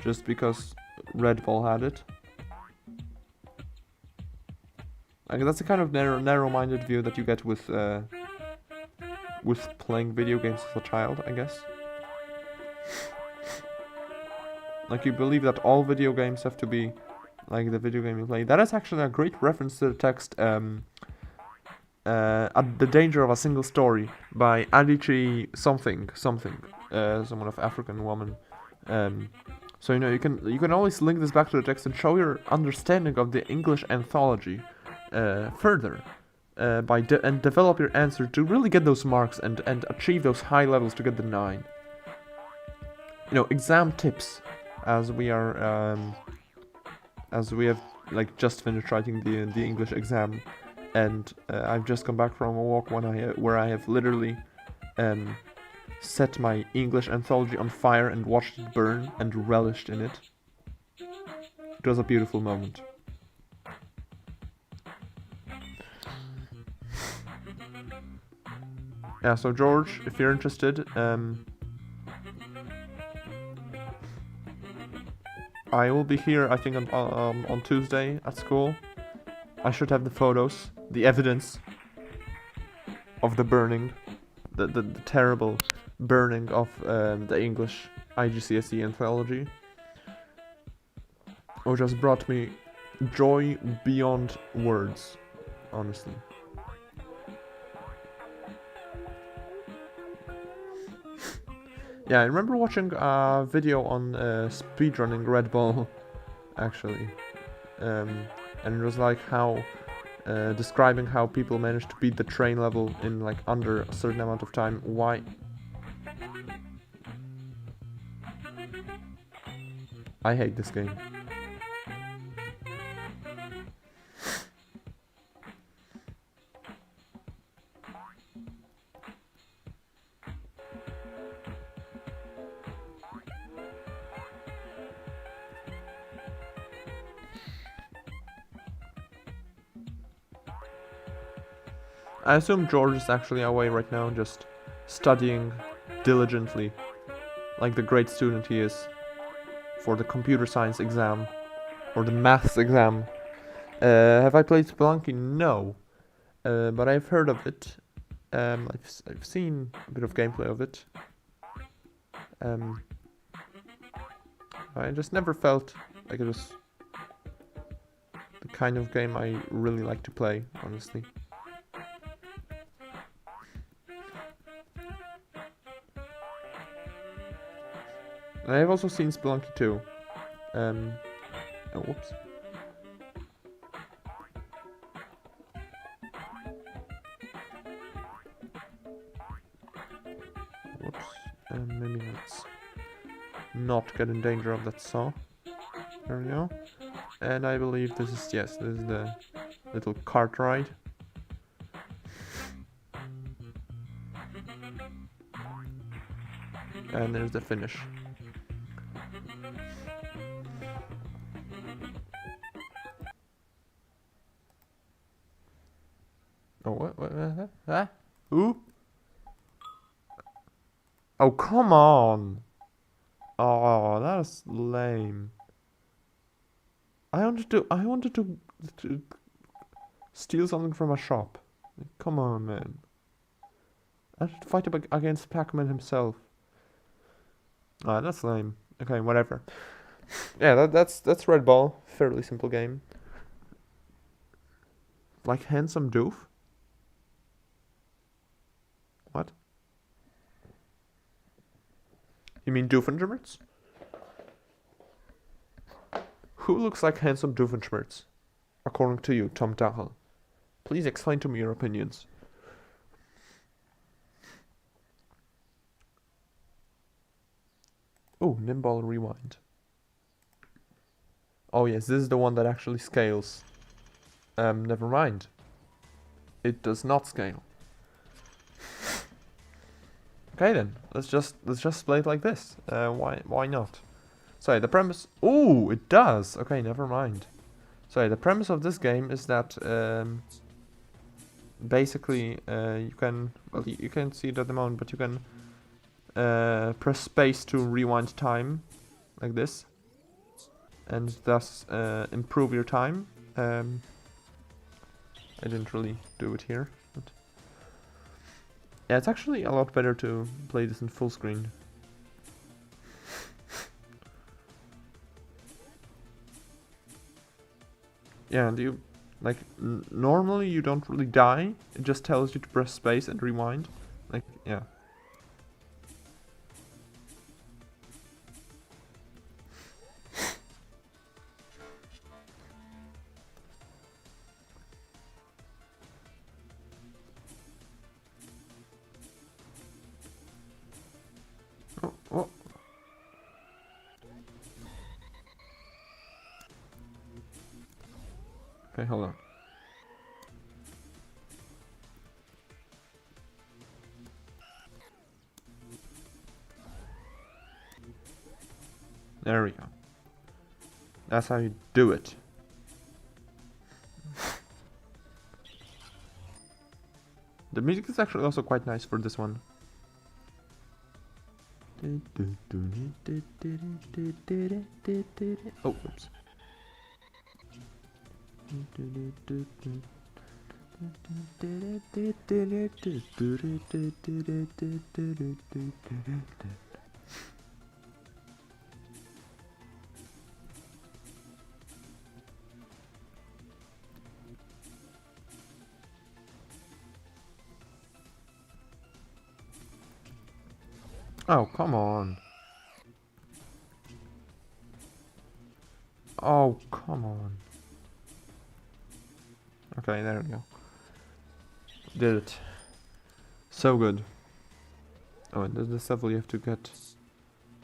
just because Red Ball had it. Like, that's a kind of narrow-minded view that you get with playing video games as a child, I guess. Like, you believe that all video games have to be like the video game you play. That is actually a great reference to the text The Danger of a Single Story by Adichie something, someone of African woman. So, you know, you can always link this back to the text and show your understanding of the English anthology further and develop your answer to really get those marks and achieve those high levels to get the 9. You know, exam tips, as we have like just finished writing the English exam, and I've just come back from a walk where I have literally set my English anthology on fire and watched it burn and relished in it. It was a beautiful moment. Yeah, so George, if you're interested, I will be here, I think, on Tuesday at school. I should have the photos, the evidence of the burning, the terrible burning of the English IGCSE anthology, which has brought me joy beyond words, honestly. Yeah, I remember watching a video on speedrunning Red Bull, actually, and it was like how describing how people managed to beat the train level in like under a certain amount of time. Why? I hate this game. I assume George is actually away right now, just studying diligently, like the great student he is, for the computer science exam, or the maths exam. Have I played Spelunky? No, but I've heard of it. I've seen a bit of gameplay of it. I just never felt like it was the kind of game I really like to play, honestly. And I've also seen Spelunky 2. Oh, whoops. Whoops. Maybe let's not get in danger of that saw. There we go. And I believe this is, yes, this is the little cart ride. And there's the finish. Oh, what? Huh? Who? Oh, come on! Oh, that is lame. I wanted to steal something from a shop. Come on, man. I should fight against Pac-Man himself. Ah, that's lame. Okay, whatever. Yeah, that's Red Ball. Fairly simple game. Like Handsome Doof? What? You mean Doofenshmirtz? Who looks like Handsome Doofenshmirtz? According to you, Tom Dachel. Please explain to me your opinions. Oh, Nimble Rewind. Oh yes, this is the one that actually scales. Never mind. It does not scale. Okay then, let's just play it like this. Why not? Sorry, the premise. Oh, it does. Okay, never mind. Sorry, the premise of this game is that basically you can, well, you can't see it at the moment, but you can press space to rewind time, like this, and thus improve your time. I didn't really do it here, but yeah, it's actually a lot better to play this in full screen. Yeah, and you, like, normally you don't really die, it just tells you to press space and rewind, like, yeah. Oh. Okay, hold on. There we go. That's how you do it. The music is actually also quite nice for this one. Oh, oops. Oh, come on. Oh, come on. Okay, there we go. Did it. So good. Oh, and this level you have to get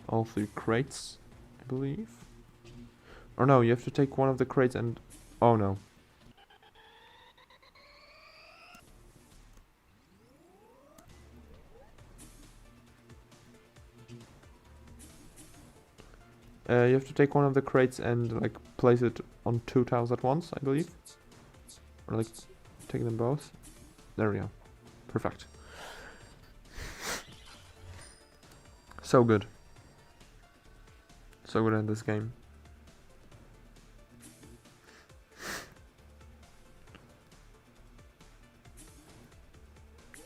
all 3 crates, I believe. Or no, you have to take one of the crates and... Oh no. You have to take one of the crates and like place it on 2 tiles at once, I believe. Or like take them both. There we go. Perfect. So good. So good at this game.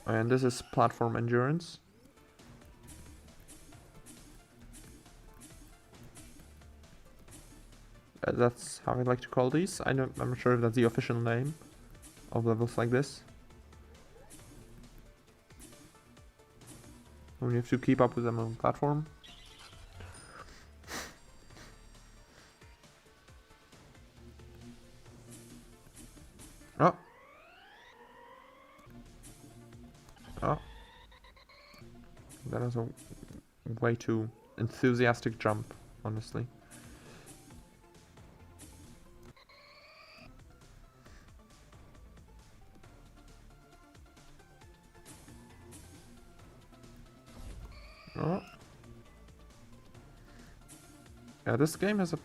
And this is platform endurance. That's how I like to call these. I'm not sure if that's the official name of levels like this. When you have to keep up with them on the platform. Oh. Oh. That was a way too enthusiastic jump, honestly. Oh. Yeah, this game has a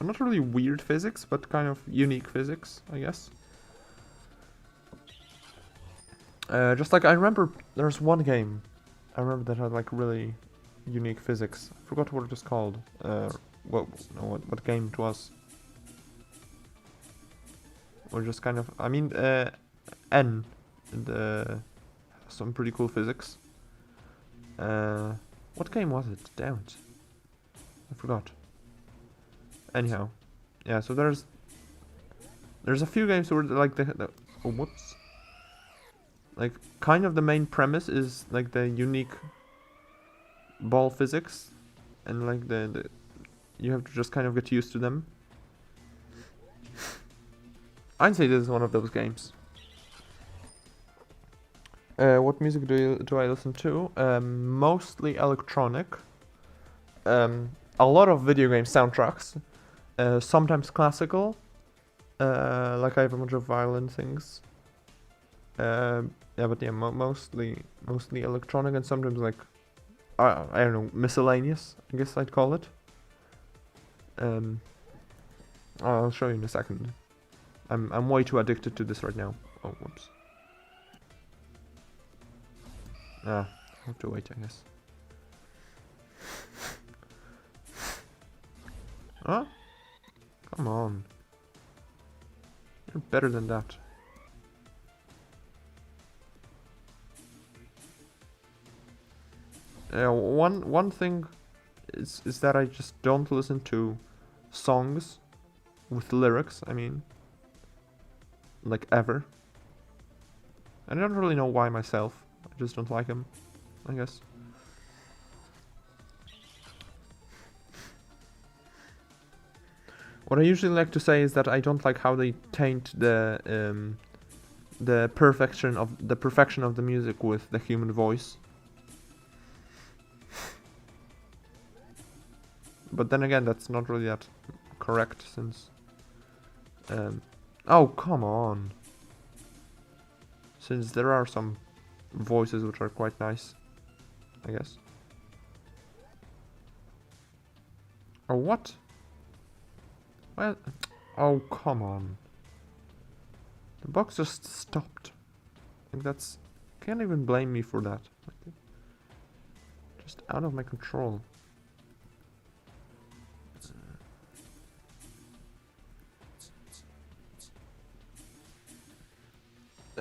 not really weird physics, but kind of unique physics, I guess. Just like I remember there's one game I remember that had like really unique physics. I forgot what it was called. What game it was. Or just kind of, I mean, N, some pretty cool physics. What game was it? Damn it, I forgot. Anyhow, yeah. So there's a few games where like oh, whoops. Like kind of the main premise is like the unique ball physics, and like the you have to just kind of get used to them. I'd say this is one of those games. What music do I listen to? Mostly electronic. A lot of video game soundtracks. Sometimes classical. Like I have a bunch of violin things. Yeah, but yeah, mostly electronic, and sometimes like I don't know, miscellaneous, I guess I'd call it. I'll show you in a second. I'm way too addicted to this right now. Oh, whoops. I have to wait, I guess. Huh? Come on. You're better than that. One thing is that I just don't listen to songs with lyrics, I mean. Like ever. I don't really know why myself. I just don't like them, I guess. What I usually like to say is that I don't like how they taint the perfection of the music with the human voice. But then again, that's not really that correct, since oh, come on. Since there are some voices which are quite nice, I guess. Or what? Well, oh, come on. The box just stopped. Like that's... Can't even blame me for that. Just out of my control.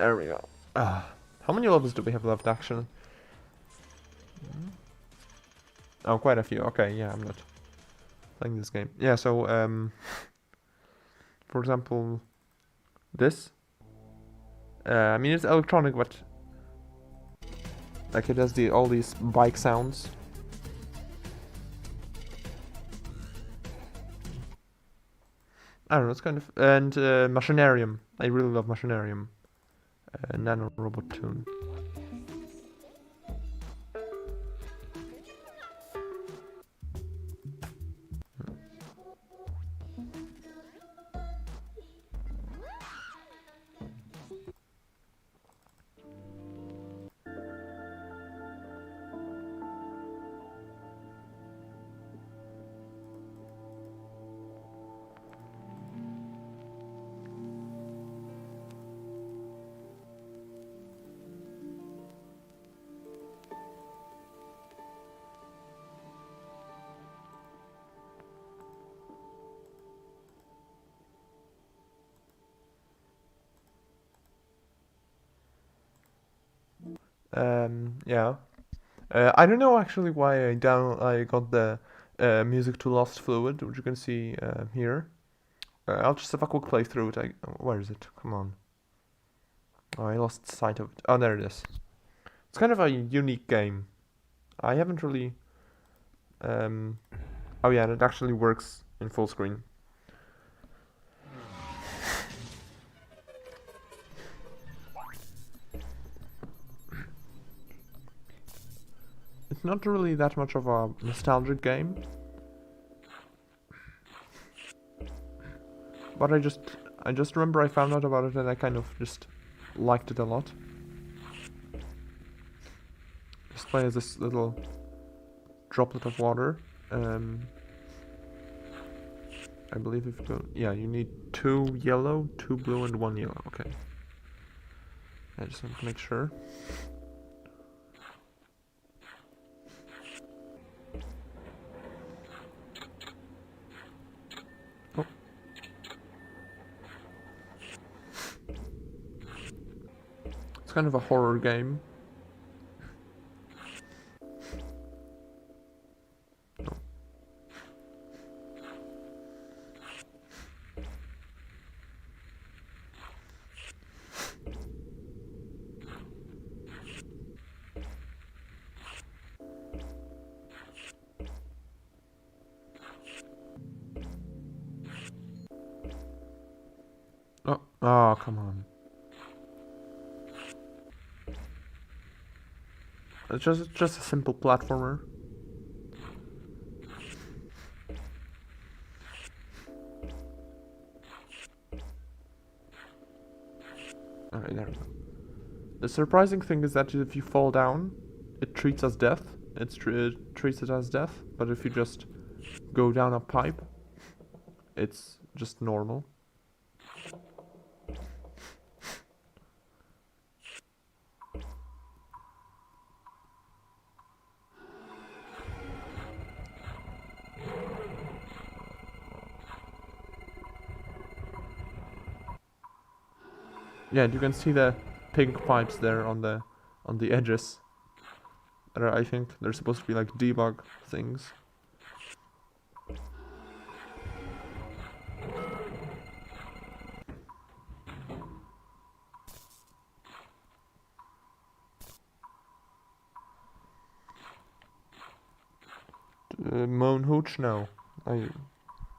There we go. How many levels do we have left, actually? Oh, quite a few. Okay, yeah, I'm not playing this game. Yeah, so, for example, this. I mean, it's electronic, but like it has all these bike sounds. I don't know, it's kind of... And Machinarium. I really love Machinarium. Nano Robot Tune. Yeah. I don't know actually why I got the music to Lost Fluid, which you can see here. I'll just have a quick playthrough. Where is it? Come on. Oh, I lost sight of it. Oh, there it is. It's kind of a unique game. I haven't really... Oh yeah, it actually works in full screen. It's not really that much of a nostalgic game. But I just remember I found out about it and I kind of just liked it a lot. Just play as this little droplet of water. I believe if you go... Yeah, you need 2 yellow, 2 blue and 1 yellow. Okay. I just want to make sure. Oh. It's kind of a horror game. Oh, come on. It's just a simple platformer. Alright, there we go. The surprising thing is that if you fall down, it treats as death. It treats it as death, but if you just go down a pipe, it's just normal. Yeah, you can see the pink pipes there on the edges. I think they're supposed to be like debug things. Moan Hooch? No.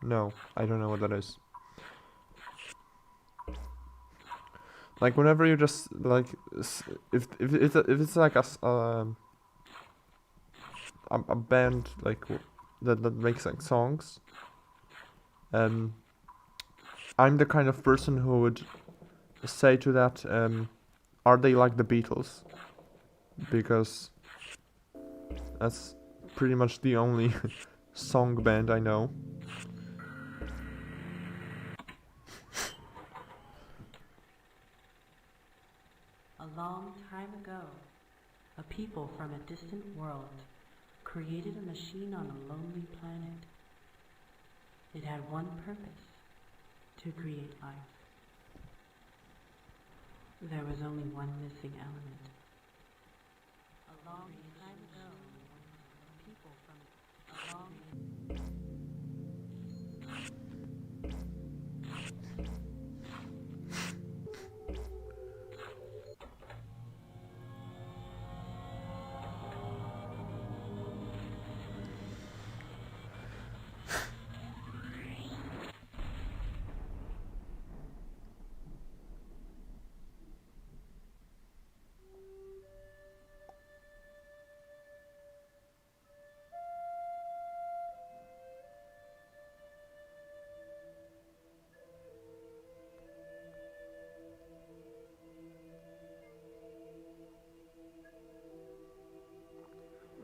No, I don't know what that is. Like whenever you just like if it's like a band like that makes like songs, I'm the kind of person who would say to that, are they like the Beatles? Because that's pretty much the only song band I know.
A long time ago, a people from a distant world created a machine on a lonely planet. It had one purpose: to create life. There was only one missing element. A long time ago, people from a long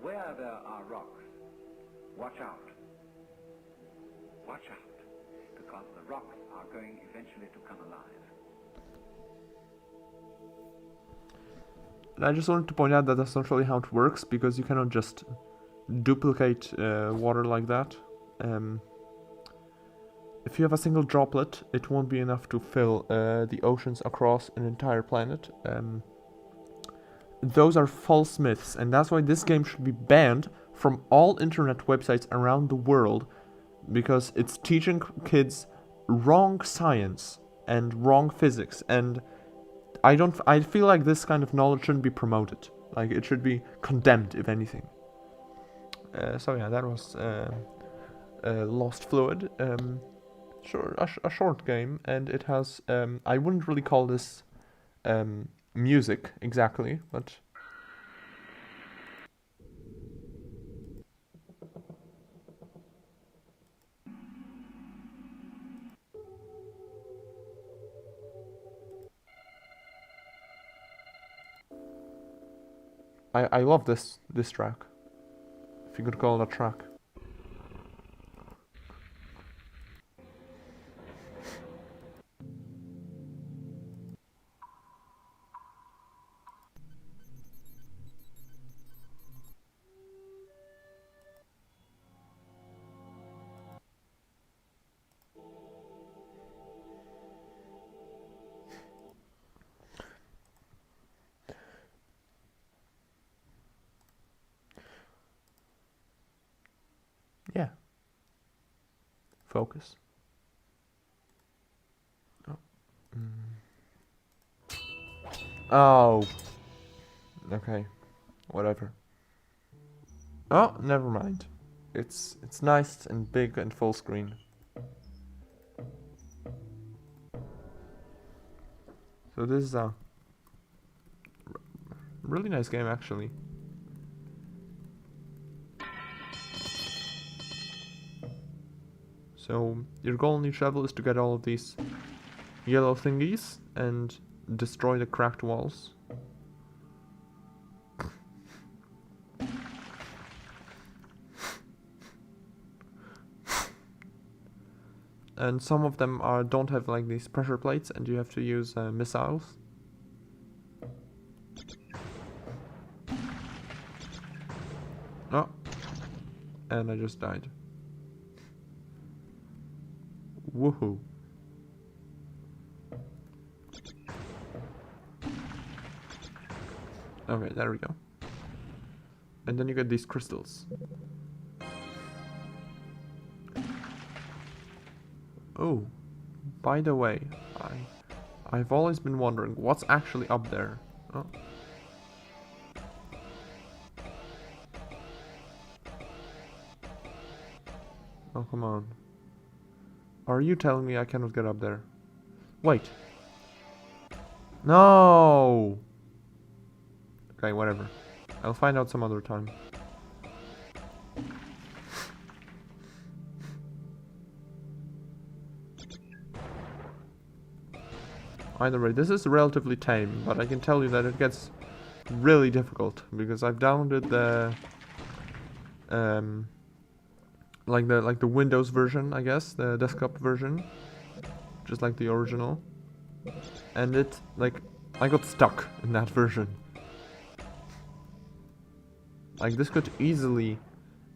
Where there are rocks, watch out. Watch out, because the rocks are going eventually to come alive.
And I just wanted to point out that that's not really how it works, because you cannot just duplicate water like that. If you have a single droplet, it won't be enough to fill the oceans across an entire planet. Those are false myths, and that's why this game should be banned from all internet websites around the world, because it's teaching kids wrong science and wrong physics, and I feel like this kind of knowledge shouldn't be promoted. Like, it should be condemned, if anything. So yeah, that was Lost Fluid. Sure, a short game, and it has I wouldn't really call this music exactly, but I love this track, if you could call it a track. Yeah. Focus. Oh. Oh. Okay. Whatever. Oh, never mind. It's nice and big and full screen. So this is a really nice game, actually. So your goal in each level is to get all of these yellow thingies and destroy the cracked walls. And some of them don't have like these pressure plates, and you have to use missiles. Oh, and I just died. Woohoo. Okay, there we go. And then you get these crystals. Oh, by the way, I've always been wondering what's actually up there. Oh. Oh, come on. Are you telling me I cannot get up there? Wait. No! Okay, whatever. I'll find out some other time. Either way, this is relatively tame, but I can tell you that it gets really difficult, because I've downloaded the like the Windows version, I guess, the desktop version, just like the original, and it, like, I got stuck in that version. Like, this could easily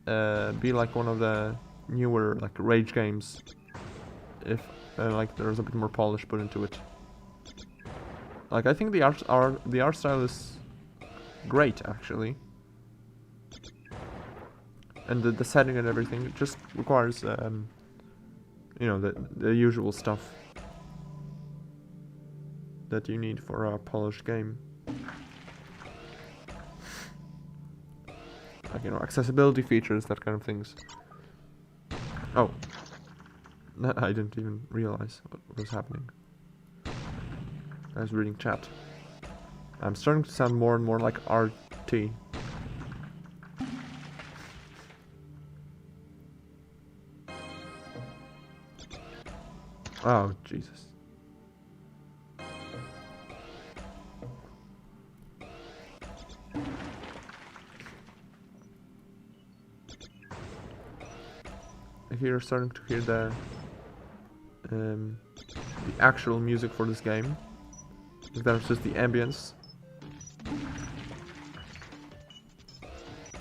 be like one of the newer, like, Rage games, if like there's a bit more polish put into it. Like, I think the art style is great, actually. And the setting and everything, it just requires, you know, the usual stuff that you need for a polished game. Like, you know, accessibility features, that kind of things. Oh. I didn't even realize what was happening. I was reading chat. I'm starting to sound more and more like RT. Oh, Jesus. If you're starting to hear the actual music for this game, if that's just the ambience.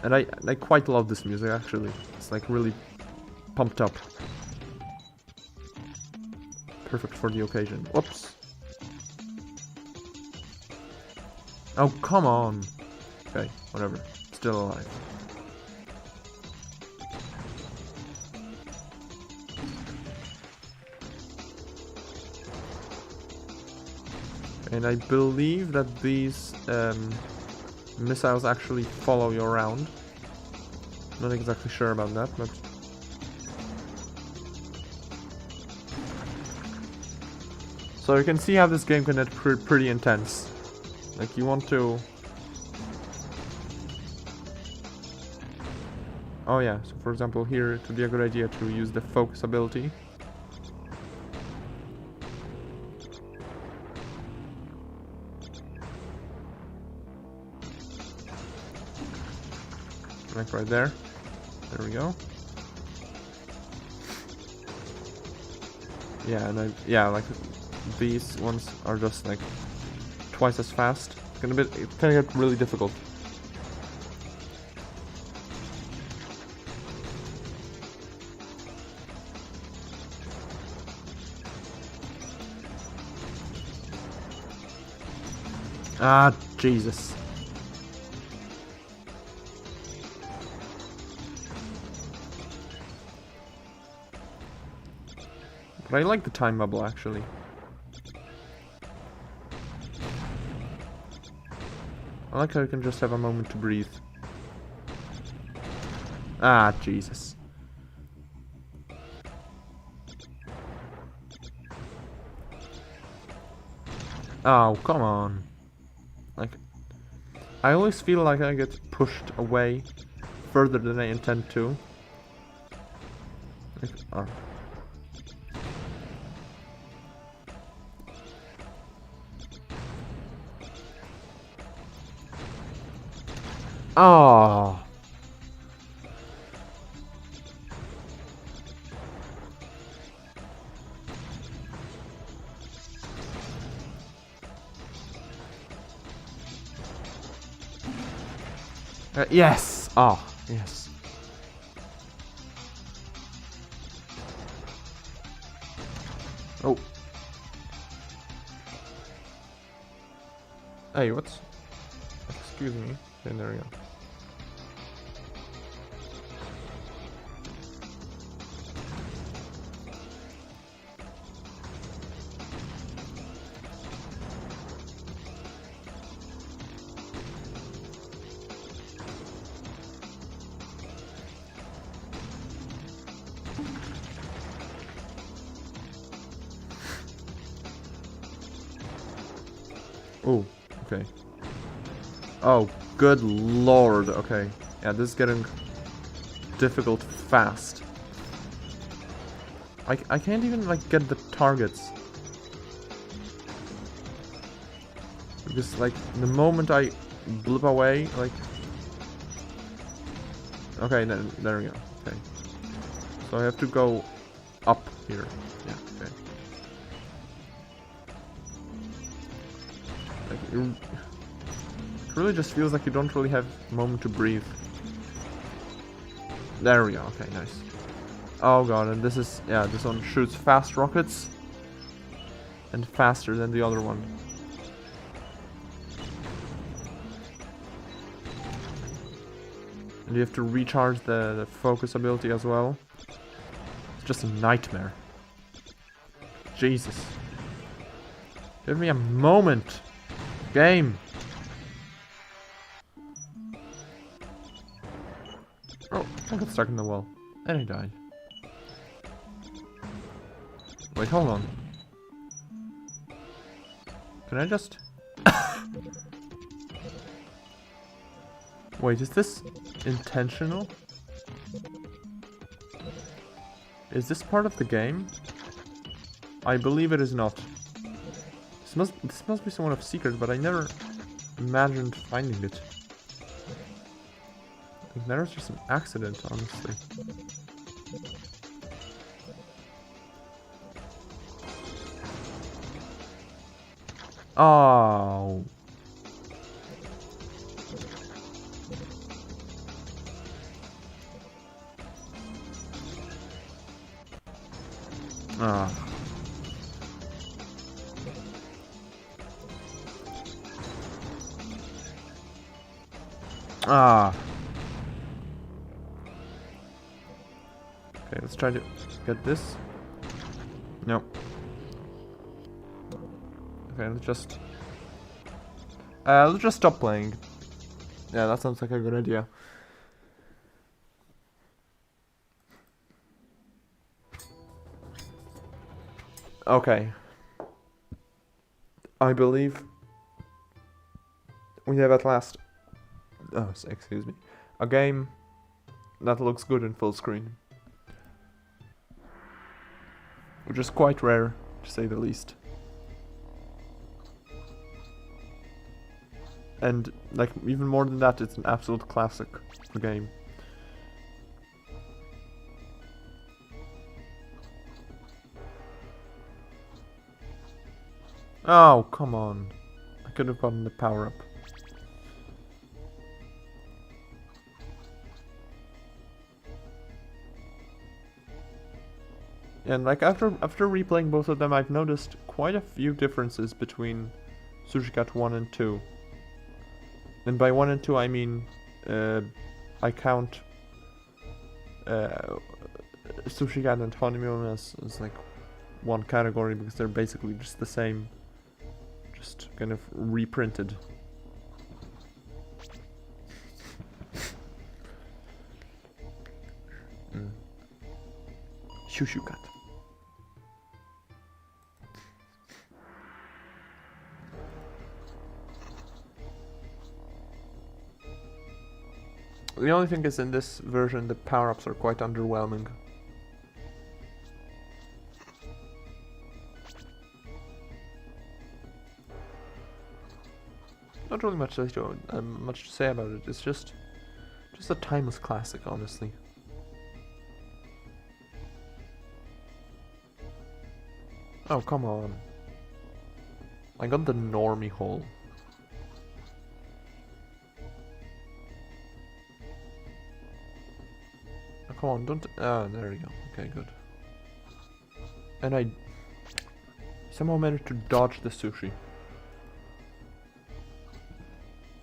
And I quite love this music, actually. It's like really pumped up. Perfect for the occasion. Whoops. Oh, come on. Okay, whatever. Still alive. And I believe that these missiles actually follow you around. Not exactly sure about that, but... So you can see how this game can get pretty intense. Like, you want to... Oh yeah, so for example here it would be a good idea to use the focus ability. Like right there. There we go. Yeah, and like these ones are just like twice as fast. It's gonna get really difficult. Ah, Jesus. But I like the time bubble, actually. I like how you can just have a moment to breathe. Ah, Jesus. Oh, come on. Like, I always feel like I get pushed away further than I intend to. Like, oh. Oh. Yes. Oh, yes. Oh. Hey, what's... Excuse me. Okay, there we go. Oh, okay. Oh, good lord. Okay. Yeah, this is getting difficult fast. I can't even, like, get the targets. Because, like, the moment I blip away, like... Okay, then there we go. Okay. So I have to go up here. Yeah, okay. Like, it really just feels like you don't really have a moment to breathe. There we go, okay, nice. Oh god, and this is, yeah, this one shoots fast rockets. And faster than the other one. And you have to recharge the focus ability as well. It's just a nightmare. Jesus. Give me a moment. Game. Oh, I got stuck in the wall. And I died. Wait, hold on. Can I just... Wait, is this intentional? Is this part of the game? I believe it is not. This must be somewhat of a secret, but I never imagined finding it. I think that was just an accident, honestly. Oh. Ah. Ah. Okay, let's try to get this. No. Okay, let's just stop playing. Yeah, that sounds like a good idea. Okay. I believe we have at last, excuse me, a game that looks good in full screen. Which is quite rare, to say the least. And, like, even more than that, it's an absolute classic of the game. Oh, come on. I could have gotten the power-up. And, like, after replaying both of them, I've noticed quite a few differences between Sushi Cat 1 and 2. And by 1 and 2, I mean, I count Sushi Cat and Honeymoon as like one category because they're basically just the same. Just kind of reprinted. Shushu Cat. The only thing is, in this version, the power-ups are quite underwhelming. Not really much to say about it. It's just a timeless classic, honestly. Oh, come on. I got the normie hole. Oh, come on, don't... Ah, there we go. Okay, good. And I somehow managed to dodge the sushi.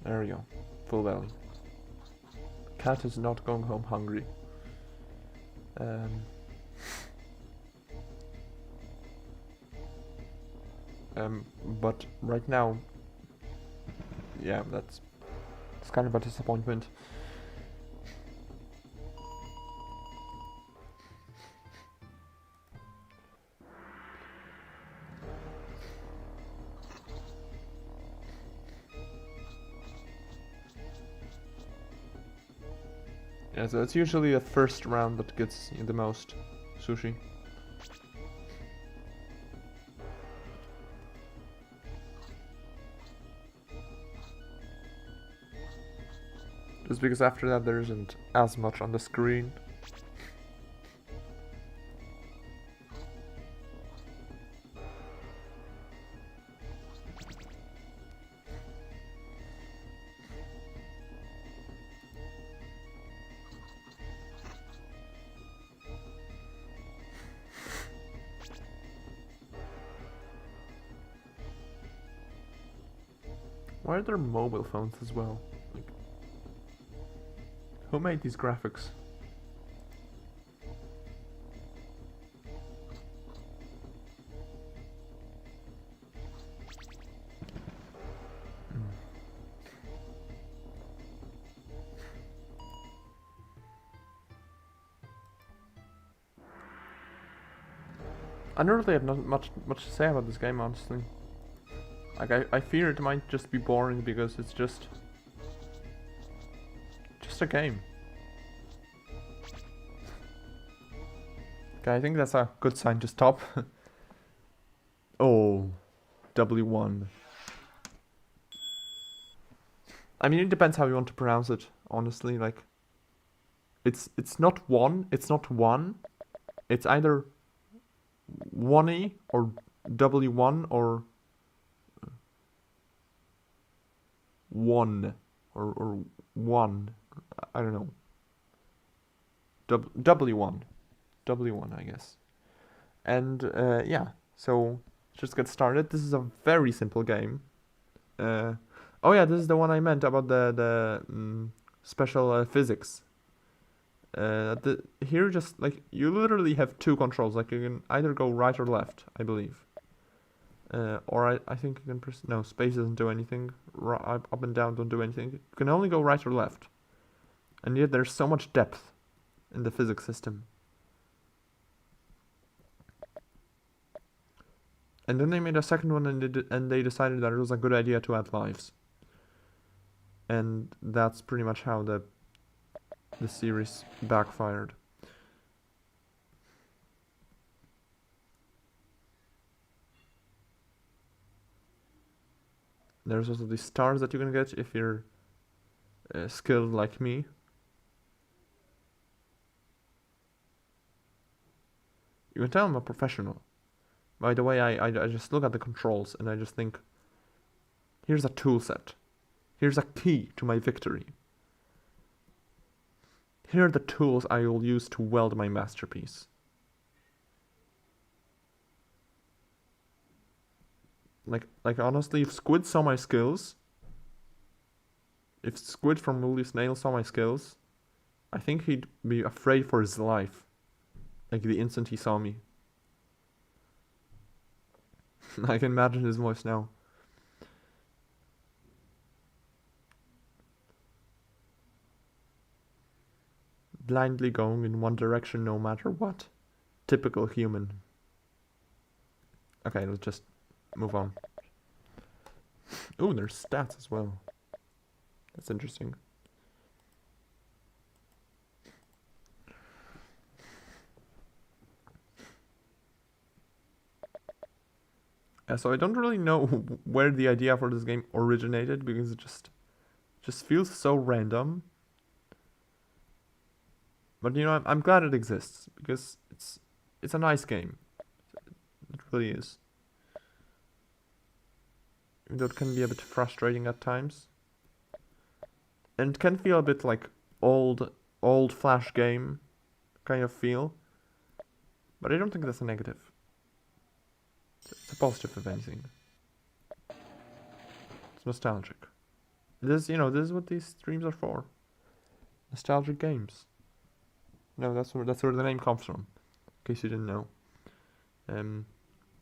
There we go. Full belly. Cat is not going home hungry. But right now, yeah, that's kind of a disappointment. Yeah, so it's usually the first round that gets you the most sushi. Just because after that there isn't as much on the screen. Why are there mobile phones as well? Like, Who made these graphics? I don't really have not much to say about this game, honestly. Like, I fear it might just be boring because it's just a game. Okay, I think that's a good sign to stop. Oh, W1. I mean, it depends how you want to pronounce it, honestly. Like, it's not one, it's not one. It's either 1E or W1 or 1 or 1. I don't know. W1. W1, I guess. And yeah, so just get started. This is a very simple game. Oh yeah, this is the one I meant about the special physics. Here just like you literally have two controls. Like you can either go right or left, I believe. Or I think you can press no, space doesn't do anything. Up and down don't do anything. You can only go right or left. And yet there's so much depth in the physics system. And then they made a second one and they decided that it was a good idea to add lives. And that's pretty much how the series backfired. There's also these stars that you can get if you're skilled like me. You can tell I'm a professional. By the way, I just look at the controls and I just think, here's a tool set. Here's a key to my victory. Here are the tools I will use to weld my masterpiece. Like honestly, if Squid saw my skills, if Squid from Will You Snail saw my skills, I think he'd be afraid for his life. Like the instant he saw me. I can imagine his voice now. Blindly going in one direction no matter what. Typical human. Okay, let's just move on. Ooh, there's stats as well. That's interesting. So I don't really know where the idea for this game originated because it just feels so random. But you know, I'm glad it exists because it's a nice game. It really is. Even though it can be a bit frustrating at times. And it can feel a bit like old Flash game kind of feel. But I don't think that's a negative. It's a positive if anything. It's nostalgic. This is what these streams are for. Nostalgic games. No, that's where the name comes from. In case you didn't know.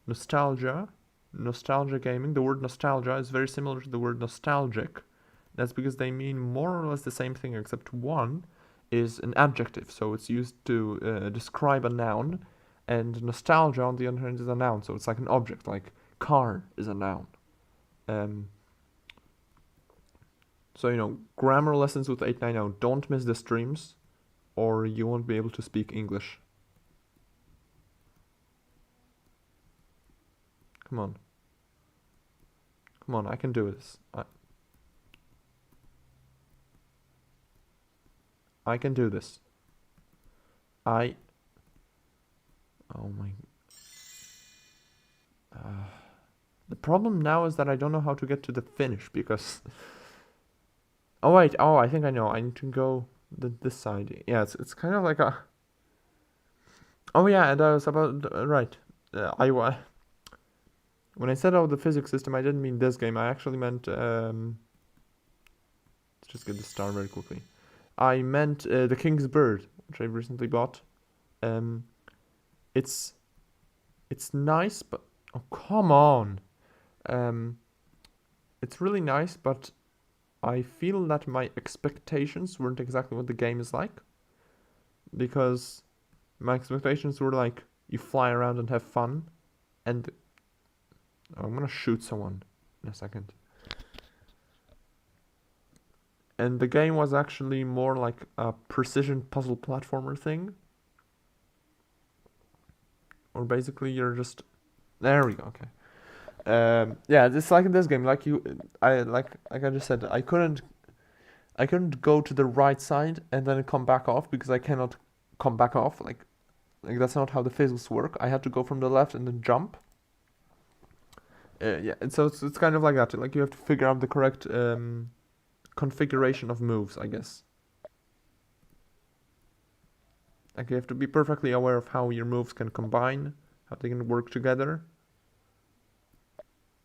Nostalgia gaming. The word nostalgia is very similar to the word nostalgic. That's because they mean more or less the same thing, except one is an adjective, so it's used to describe a noun, and nostalgia on the other hand is a noun, so it's like an object, like car is a noun. So grammar lessons with 890. Don't miss the streams, or you won't be able to speak English. Come on. Come on, I can do this. I can do this. Oh my... the problem now is that I don't know how to get to the finish, because... Oh wait, I think I know. I need to go this side. Yeah, it's kind of like a... Oh yeah, and I was about... right. When I said the physics system, I didn't mean this game. I actually meant... let's just get the star very quickly. I meant the King's Bird, which I recently bought. Um, it's nice, but oh come on. Um, it's really nice, but I feel that my expectations weren't exactly what the game is like, because my expectations were like you fly around and have fun, and I'm gonna shoot someone in a second. And the game was actually more like a precision puzzle platformer thing, or basically you're just there we go. Okay. Yeah, it's like in this game. Like I just said, I couldn't go to the right side and then come back off because I cannot come back off. Like that's not how the physics work. I had to go from the left and then jump. Yeah, and so it's kind of like that. Like you have to figure out the correct configuration of moves, I guess. Like you have to be perfectly aware of how your moves can combine, how they can work together.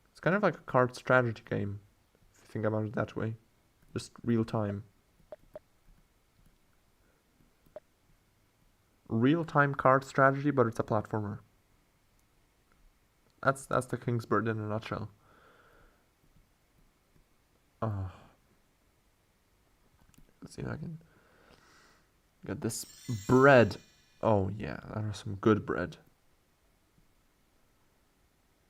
It's kind of like a card strategy game, if you think about it that way. Just real time. Real time card strategy, but it's a platformer. That's the King's Bird in a nutshell. Oh. Let's see if I can get this bread. Oh yeah, that is some good bread.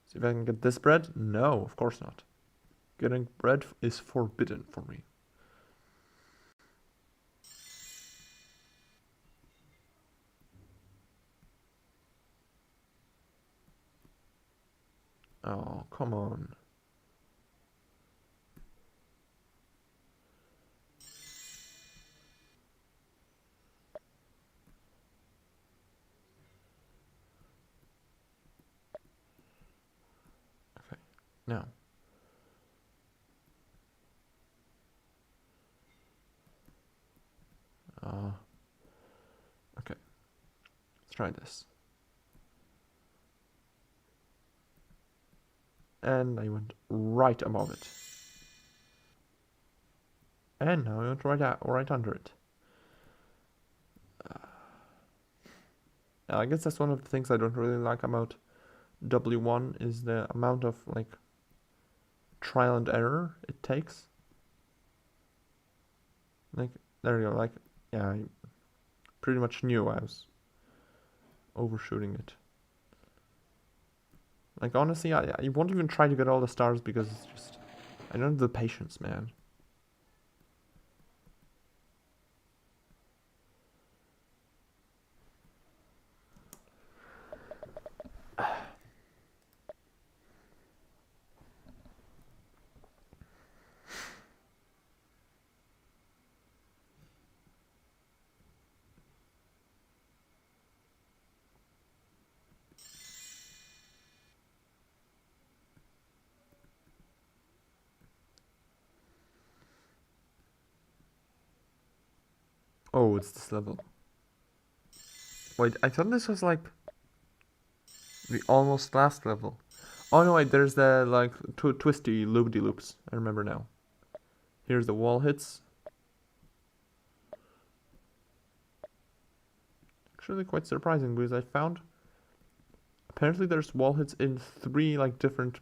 See if I can get this bread. No, of course not. Getting bread is forbidden for me. Oh, come on. Okay, now. Okay, let's try this. And I went right above it. And now I went right under it. I guess that's one of the things I don't really like about W1 is the amount of like trial and error it takes. Like there you go. Like yeah, I pretty much knew I was overshooting it. Like honestly, I won't even try to get all the stars because it's just I don't have the patience, man. Oh, it's this level. Wait, I thought this was like the almost last level. Oh no, wait, there's the like twisty loop-de-loops. I remember now. Here's the wall hits. Actually quite surprising because I found apparently there's wall hits in 3 like different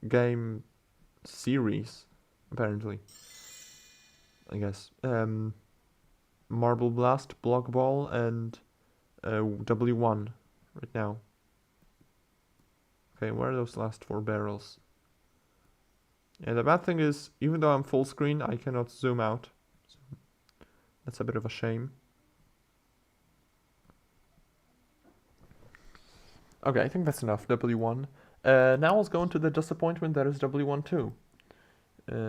game series, apparently. I guess. Marble Blast, Block Ball, and W1 right now. Okay, where are those last 4 barrels? Yeah, the bad thing is, even though I'm full screen, I cannot zoom out. So that's a bit of a shame. Okay, I think that's enough, W1. Now let's go into the disappointment that is W1 too. I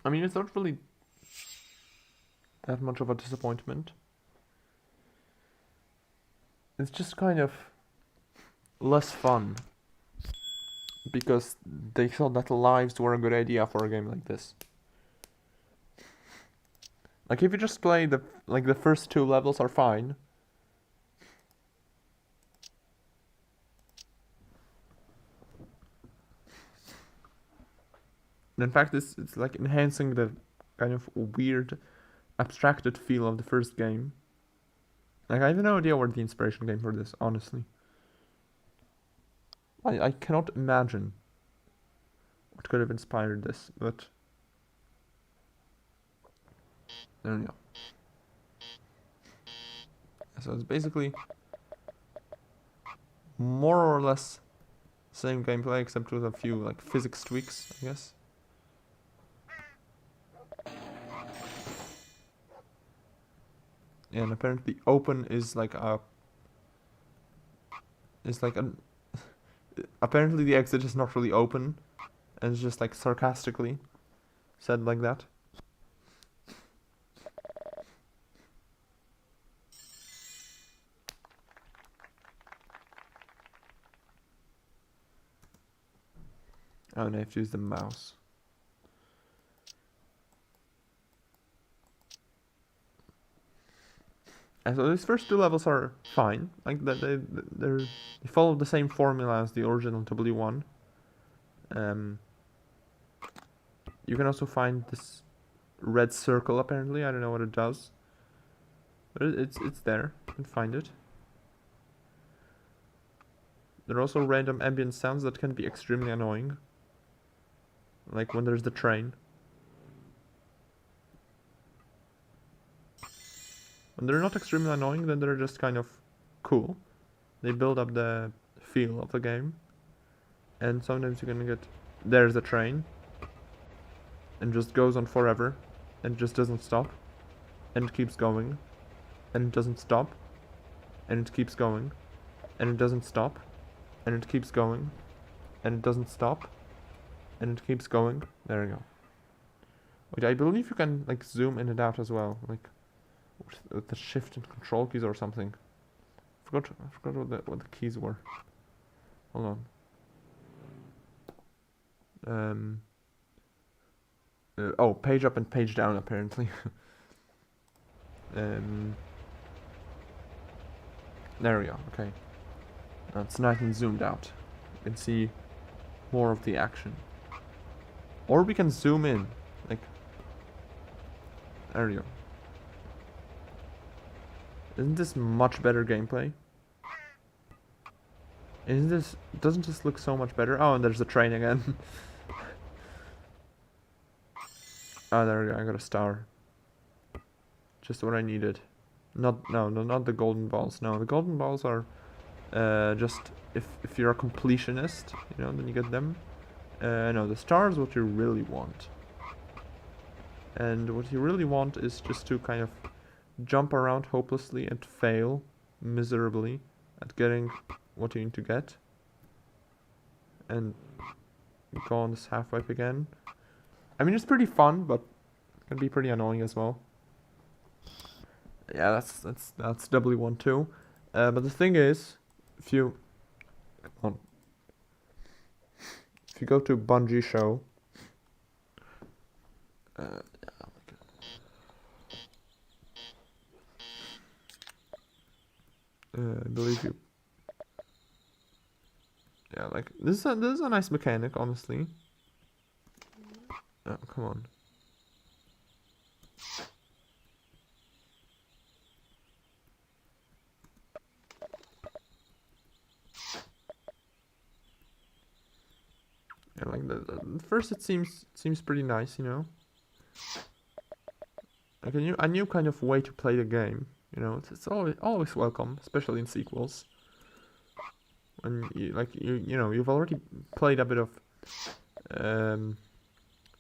mean, it's not really that much of a disappointment. It's just kind of less fun because they thought that lives were a good idea for a game like this. Like if you just play the first 2 levels are fine. In fact, it's like enhancing the kind of weird, abstracted feel of the first game. Like, I have no idea where the inspiration came for this, honestly. I cannot imagine what could have inspired this, but there we go. So it's basically more or less same gameplay, except with a few like physics tweaks, I guess. Yeah, and apparently open is like a apparently the exit is not really open, and it's just like sarcastically said like that. Oh, and I have to use the mouse. And so these first two levels are fine. Like they follow the same formula as the original W1. You can also find this red circle apparently. I don't know what it does, but it's there. You can find it. There are also random ambient sounds that can be extremely annoying. Like when there's the train. When they're not extremely annoying, then they're just kind of cool. They build up the feel of the game. And sometimes you're gonna get... There's the train. And just goes on forever. And just doesn't stop. And it keeps going. And it doesn't stop. And it keeps going. And it doesn't stop. And it keeps going. And it doesn't stop. And it keeps going. There we go. Wait, I believe you can like zoom in and out as well. Like with the shift and control keys or something. I forgot what the keys were. Hold on. Oh, page up and page down apparently. There we go. Okay. Now it's nice and zoomed out. You can see more of the action. Or we can zoom in. Like, there we go. Isn't this much better gameplay? Doesn't this look so much better? Oh, and there's the train again. Oh, there we go, I got a star. Just what I needed. No, not the golden balls. No, the golden balls are just if you're a completionist, you know, then you get them. No, the star is what you really want. And what you really want is just to kind of jump around hopelessly and fail miserably at getting what you need to get. And go on this half pipe again. I mean, it's pretty fun, but it can be pretty annoying as well. Yeah, that's W1 too. But the thing is, if you go to Bungie show, I believe you. Yeah, like this is a nice mechanic, honestly. Oh, come on. Yeah, like first it seems pretty nice, you know. Like a new kind of way to play the game. You know, it's always welcome, especially in sequels. When you know you've already played a bit of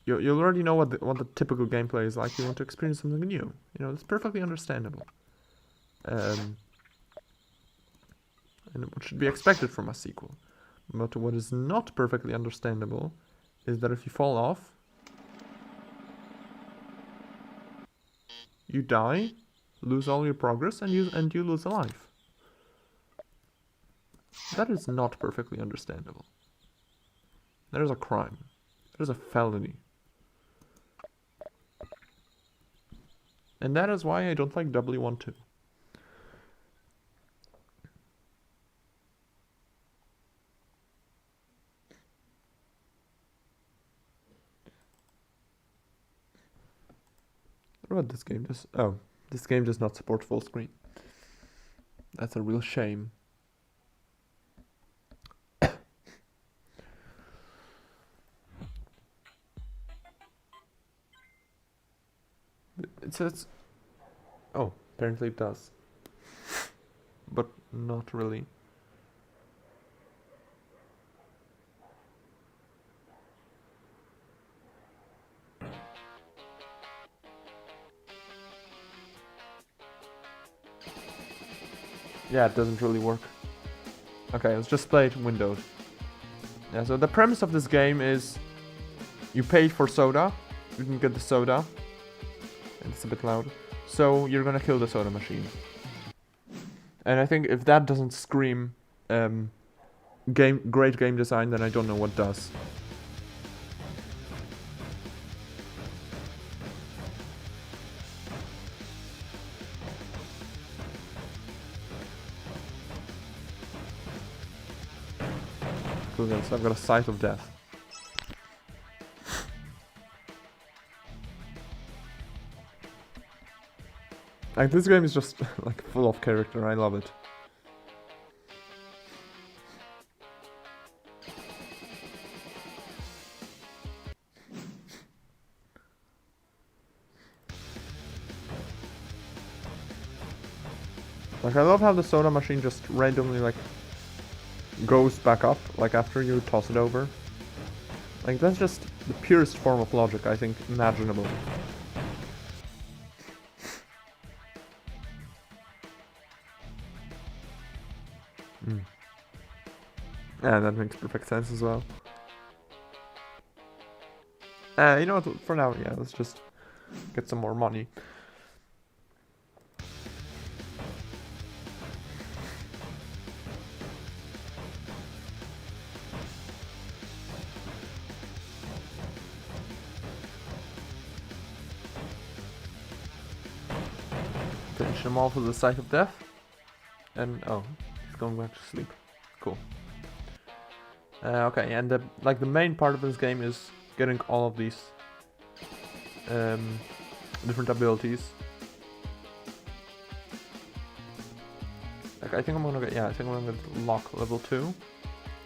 you already know what the typical gameplay is like. You want to experience something new. You know, it's perfectly understandable. And what should be expected from a sequel. But what is not perfectly understandable is that if you fall off, you die, lose all your progress, and you lose a life. That is not perfectly understandable. That is a crime. That is a felony. And that is why I don't like W12. What about this game? This game does not support full screen. That's a real shame. It says... Oh, apparently it does. But not really. Yeah, it doesn't really work. Okay, let's just play it windowed. Yeah, so the premise of this game is you pay for soda, you can get the soda, and it's a bit loud, so you're gonna kill the soda machine. And I think if that doesn't scream great game design, then I don't know what does. Cool, guys, I've got a sight of death. Like, this game is just like full of character, I love it. Like, I love how the soda machine just randomly, like, goes back up, like, after you toss it over. Like, that's just the purest form of logic, I think, imaginable. Yeah, that makes perfect sense as well. You know what, for now, yeah, let's just get some more money. Finish them all to the sight of death. And, oh, he's going back to sleep. Cool. Okay, and the main part of this game is getting all of these different abilities. Like, I think I'm gonna get lock level 2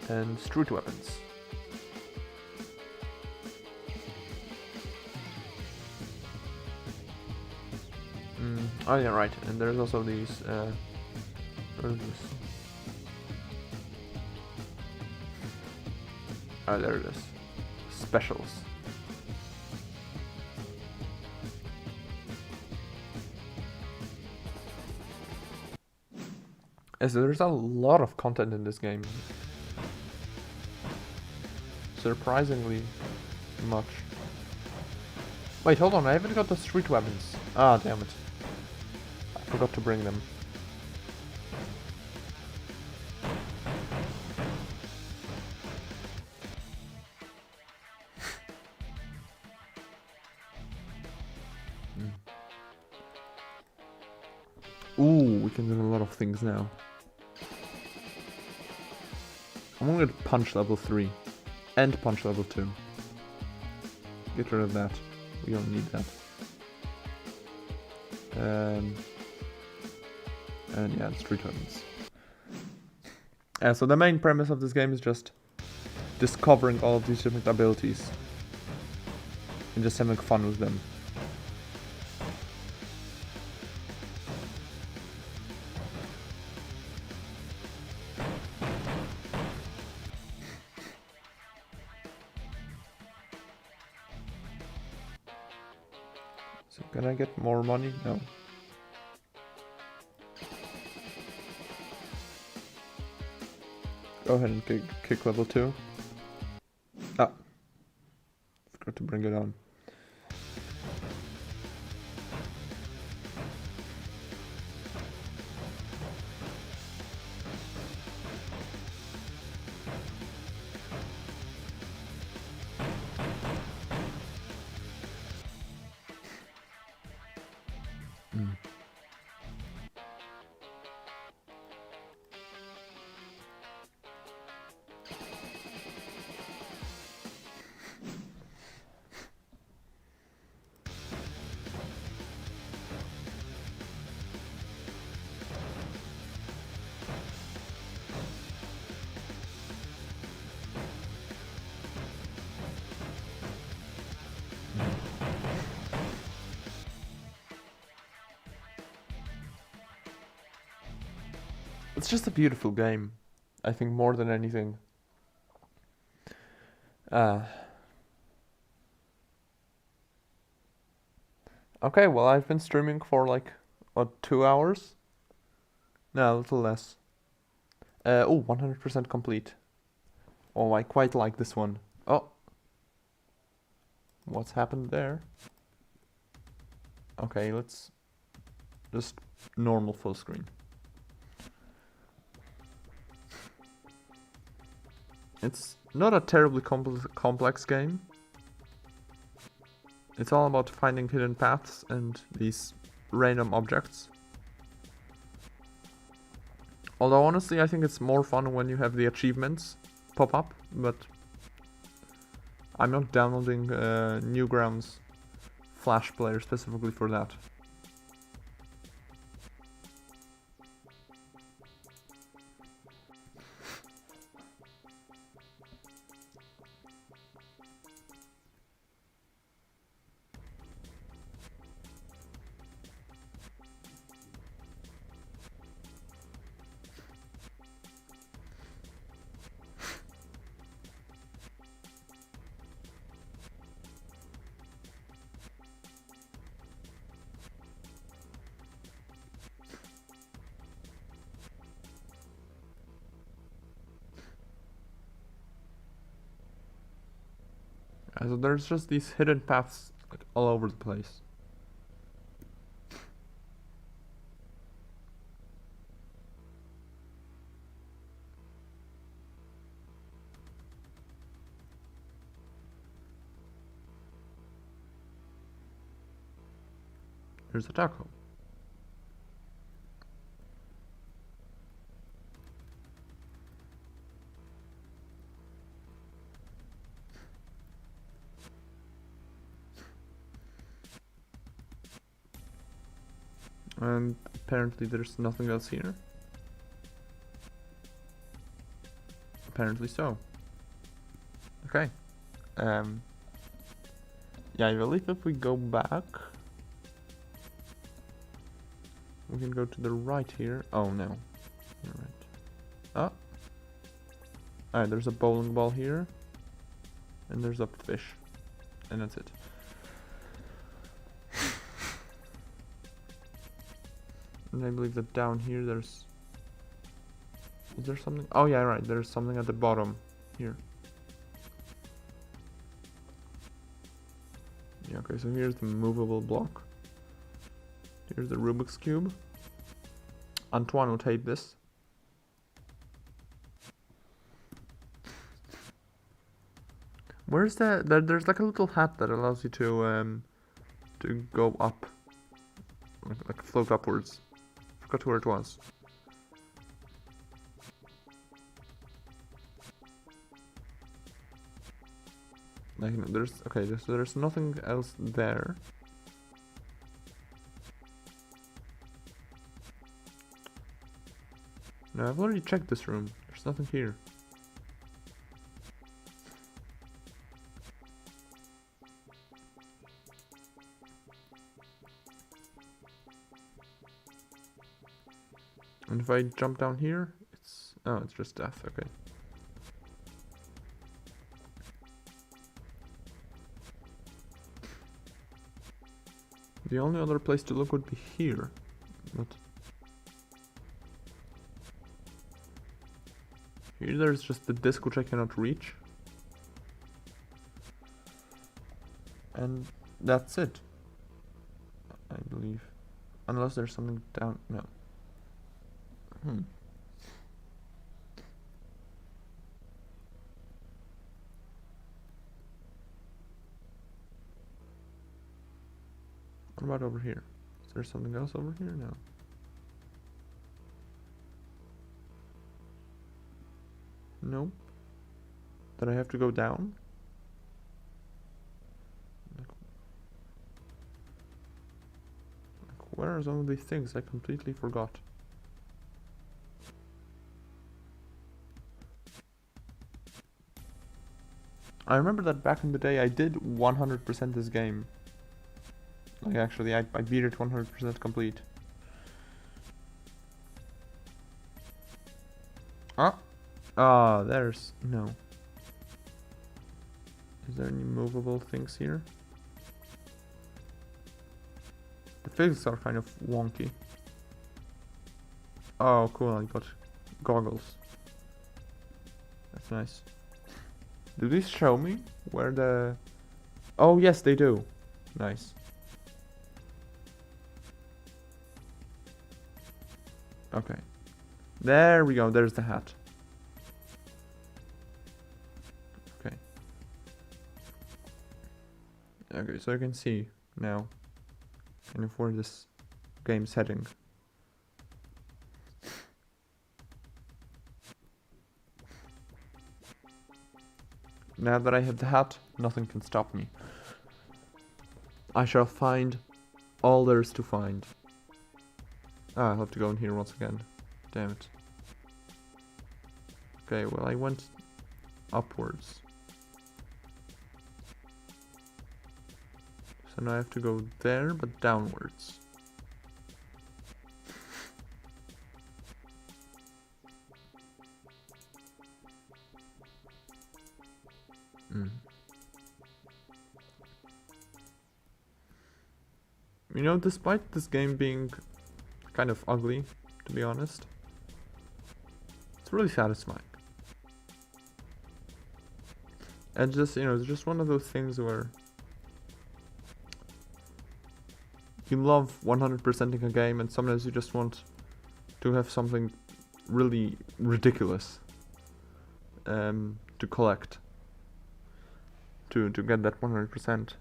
and street weapons. Oh yeah, right. And there's also these. What is this? Oh, there it is. Specials. Yes, there's a lot of content in this game. Surprisingly much. Wait, hold on, I haven't got the street weapons. Ah, damn it. I forgot to bring them. Ooh, we can do a lot of things now. I'm gonna get punch level 3 and punch level 2. Get rid of that. We don't need that. And yeah, street weapons. So the main premise of this game is just discovering all of these different abilities and just having fun with them. So can I get more money? No. Go ahead and kick level 2. Ah. Forgot to bring it on. It's just a beautiful game. I think more than anything. Okay, well I've been streaming for like what 2 hours? No, a little less. 100% complete. Oh, I quite like this one. Oh, what's happened there? Okay, let's just normal full screen. It's not a terribly complex game. It's all about finding hidden paths and these random objects. Although honestly, I think it's more fun when you have the achievements pop up, but I'm not downloading Newgrounds Flash player specifically for that. So there's just these hidden paths like, all over the place. There's a taco. And apparently there's nothing else here. Apparently so. Okay. Yeah, I believe if we go back, we can go to the right here. Oh no. You're right. Oh. Alright, there's a bowling ball here. And there's a fish. And that's it. And I believe that down here there's... Is there something? Oh yeah, right. There's something at the bottom here. Yeah, okay, so here's the movable block. Here's the Rubik's Cube. Antoine will tape this. Where's there's like a little hat that allows you to go up. Like float upwards. Forgot where it was. Like, there's nothing else there. No, I've already checked this room. There's nothing here. And if I jump down here, it's just death. Okay. The only other place to look would be here, but here there's just the disc which I cannot reach, and that's it, I believe, unless there's something down. No. What about over here? Is there something else over here? No. Nope. Did I have to go down? Like, where are some of these things? I completely forgot. I remember that back in the day I did 100% this game. Like actually, I beat it 100% complete. There's no. Is there any movable things here? The physics are kind of wonky. Oh, cool, I got goggles. That's nice. Do these show me where the... Oh, yes, they do. Nice. Okay. There we go, there's the hat. Okay. Okay, so you can see now kind of where this game's heading. Now that I have the hat, nothing can stop me. I shall find all there is to find. Ah, I'll have to go in here once again. Damn it. Okay, well I went upwards. So now I have to go there, but downwards. You know, despite this game being kind of ugly, to be honest, it's really satisfying. And just, you know, it's just one of those things where you love 100%ing a game and sometimes you just want to have something really ridiculous to collect to get that 100%.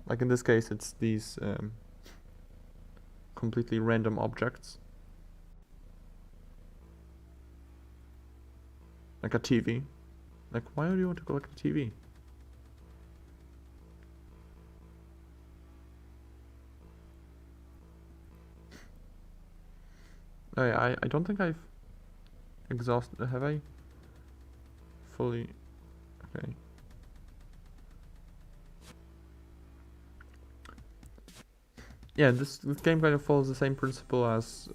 Like in this case, it's these completely random objects. Like a TV. Like, why would you want to collect a TV? Oh yeah, I don't think I've exhausted... Have I? Fully... Okay. Yeah, this game kind of follows the same principle as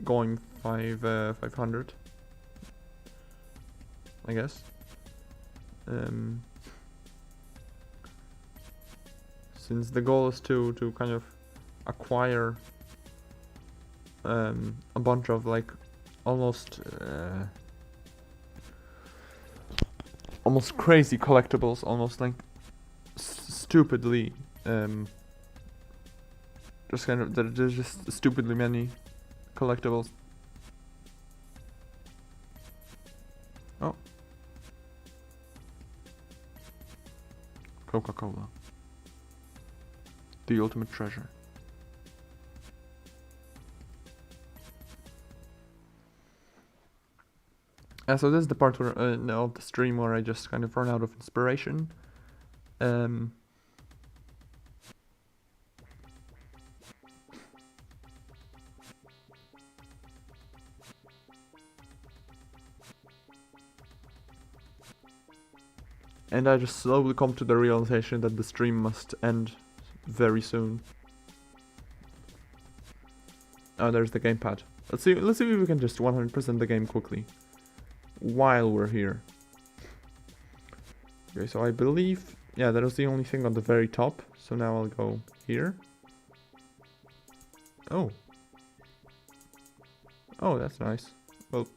going 500, I guess. Since the goal is to kind of acquire a bunch of like almost crazy collectibles, almost like stupidly just kind of, there's just stupidly many collectibles. Oh. Coca-Cola. The ultimate treasure. So this is the part where, of the stream where I just kind of run out of inspiration. And I just slowly come to the realization that the stream must end very soon. Oh, there's the gamepad. Let's see if we can just 100% the game quickly while we're here. Okay, so I believe, yeah, that was the only thing on the very top. So now I'll go here. Oh. Oh, that's nice. Well,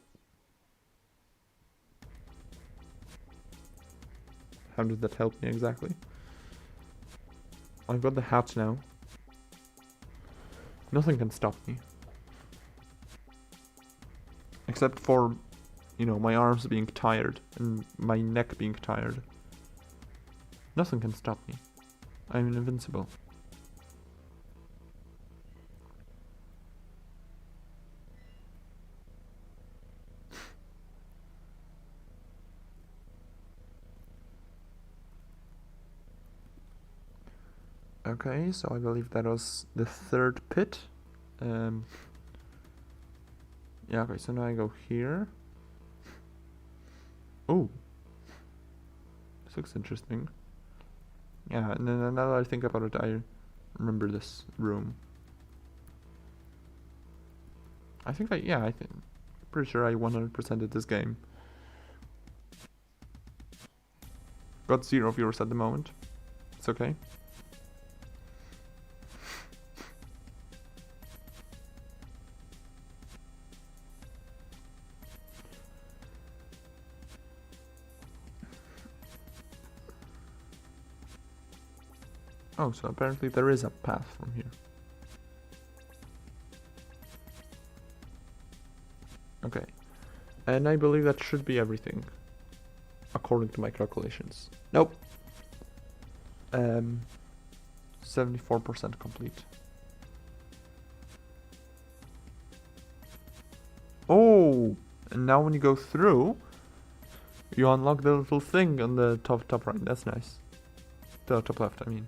how did that help me exactly? I've got the hat now. Nothing can stop me. Except for, you know, my arms being tired and my neck being tired. Nothing can stop me. I'm invincible. Okay, so I believe that was the third pit. Yeah, okay, so now I go here. Oh, this looks interesting. Yeah, and then now that I think about it, I remember this room. I think Pretty sure I 100%ed this game. Got 0 viewers at the moment. It's okay. Oh, so apparently there is a path from here. Okay. And I believe that should be everything. According to my calculations. Nope. 74% complete. Oh! And now when you go through, you unlock the little thing on the top right. That's nice. The top left, I mean.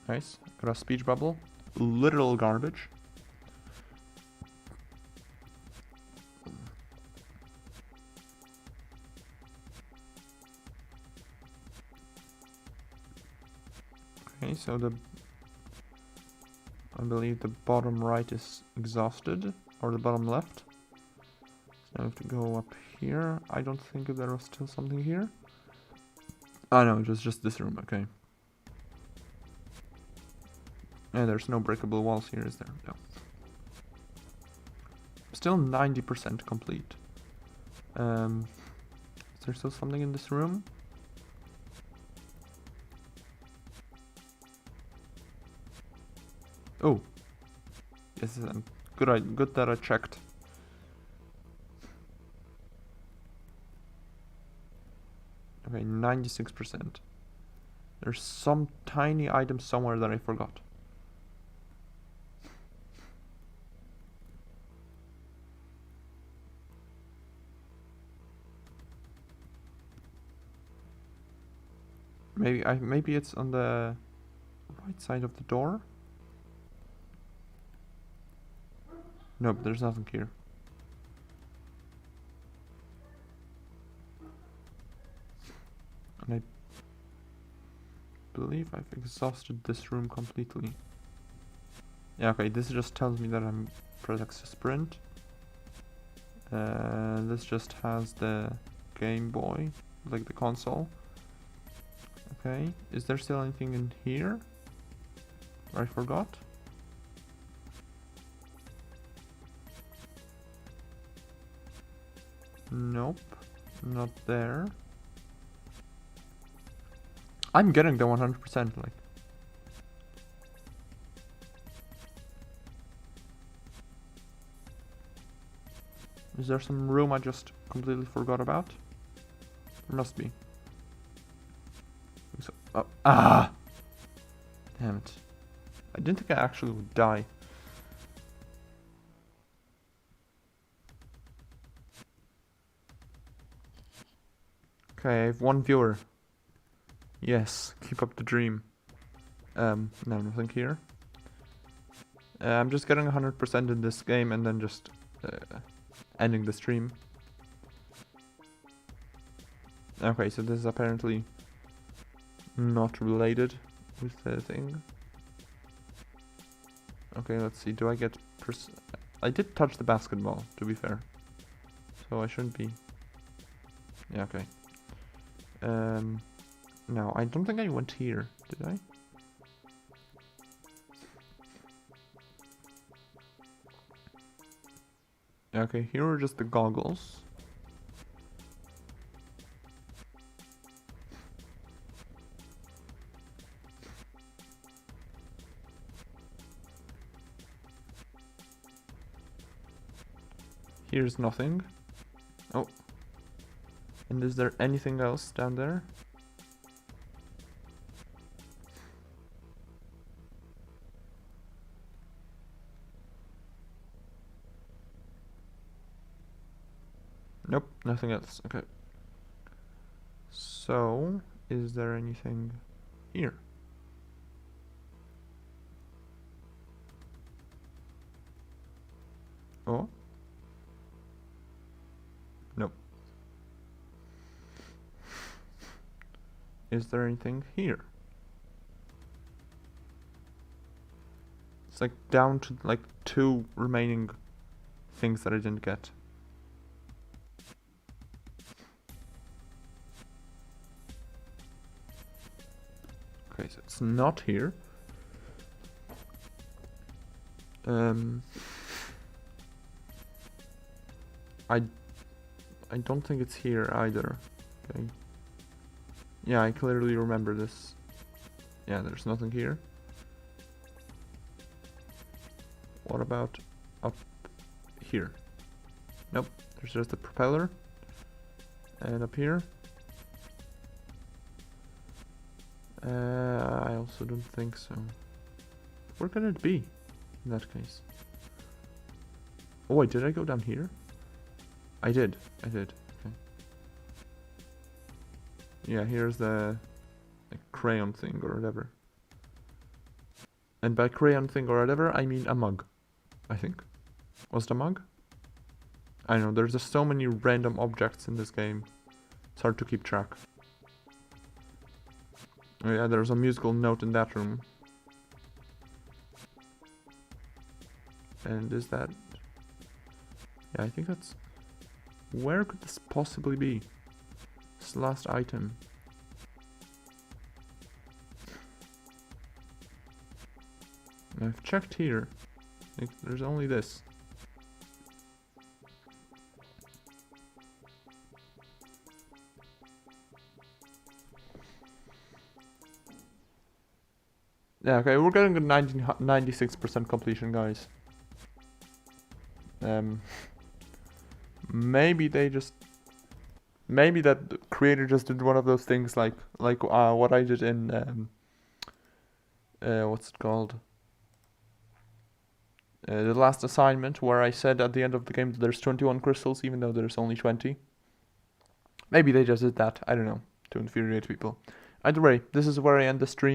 Nice. Got a speech bubble. Literal garbage. Okay, so I believe the bottom right is exhausted, or the bottom left. So I have to go up here. I don't think there was still something here. Oh no, it was just this room, okay. And there's no breakable walls here, is there? No. Still 90% complete. Is there still something in this room? Oh. Yes, good that I checked. Okay, 96%. There's some tiny item somewhere that I forgot. Maybe it's on the right side of the door. Nope, there's nothing here. And I believe I've exhausted this room completely. Yeah, okay, this just tells me that I'm press X to sprint. This just has the Game Boy, like the console. Okay, is there still anything in here? I forgot. Nope, not there. I'm getting the 100%, like. Is there some room I just completely forgot about? There must be. So, oh, ah! Damn it. I didn't think I actually would die. Okay, I have 1 viewer. Yes, keep up the dream. No, nothing here. I'm just getting 100% in this game and then just ending the stream. Okay, so this is apparently not related with the thing. Okay, let's see. Do I get... I did touch the basketball, to be fair. So I shouldn't be... Yeah, okay. No, I don't think I went here, did I? Okay, here are just the goggles. Here's nothing. Oh. And is there anything else down there? Nope, nothing else. Okay. So, is there anything here? Oh. Nope. Is there anything here? It's like down to like 2 remaining things that I didn't get. Okay, so it's not here. I don't think it's here either. Okay. Yeah, I clearly remember this. Yeah, there's nothing here. What about up here? Nope, there's just the propeller. And up here? I also don't think so. Where can it be in that case? Oh wait, did I go down here? I did. Okay. Yeah, here's the crayon thing or whatever. And by crayon thing or whatever, I mean a mug. I think. Was it a mug? I know, there's just so many random objects in this game. It's hard to keep track. Oh yeah, there's a musical note in that room. And is that... Yeah, I think that's... Where could this possibly be? This last item. I've checked here. There's only this. Yeah, okay, we're getting a 96% completion, guys. Maybe they just... Maybe that the creator just did one of those things like what I did in... what's it called? The last assignment, where I said at the end of the game that there's 21 crystals, even though there's only 20. Maybe they just did that, I don't know, to infuriate people. Either way, this is where I end the stream.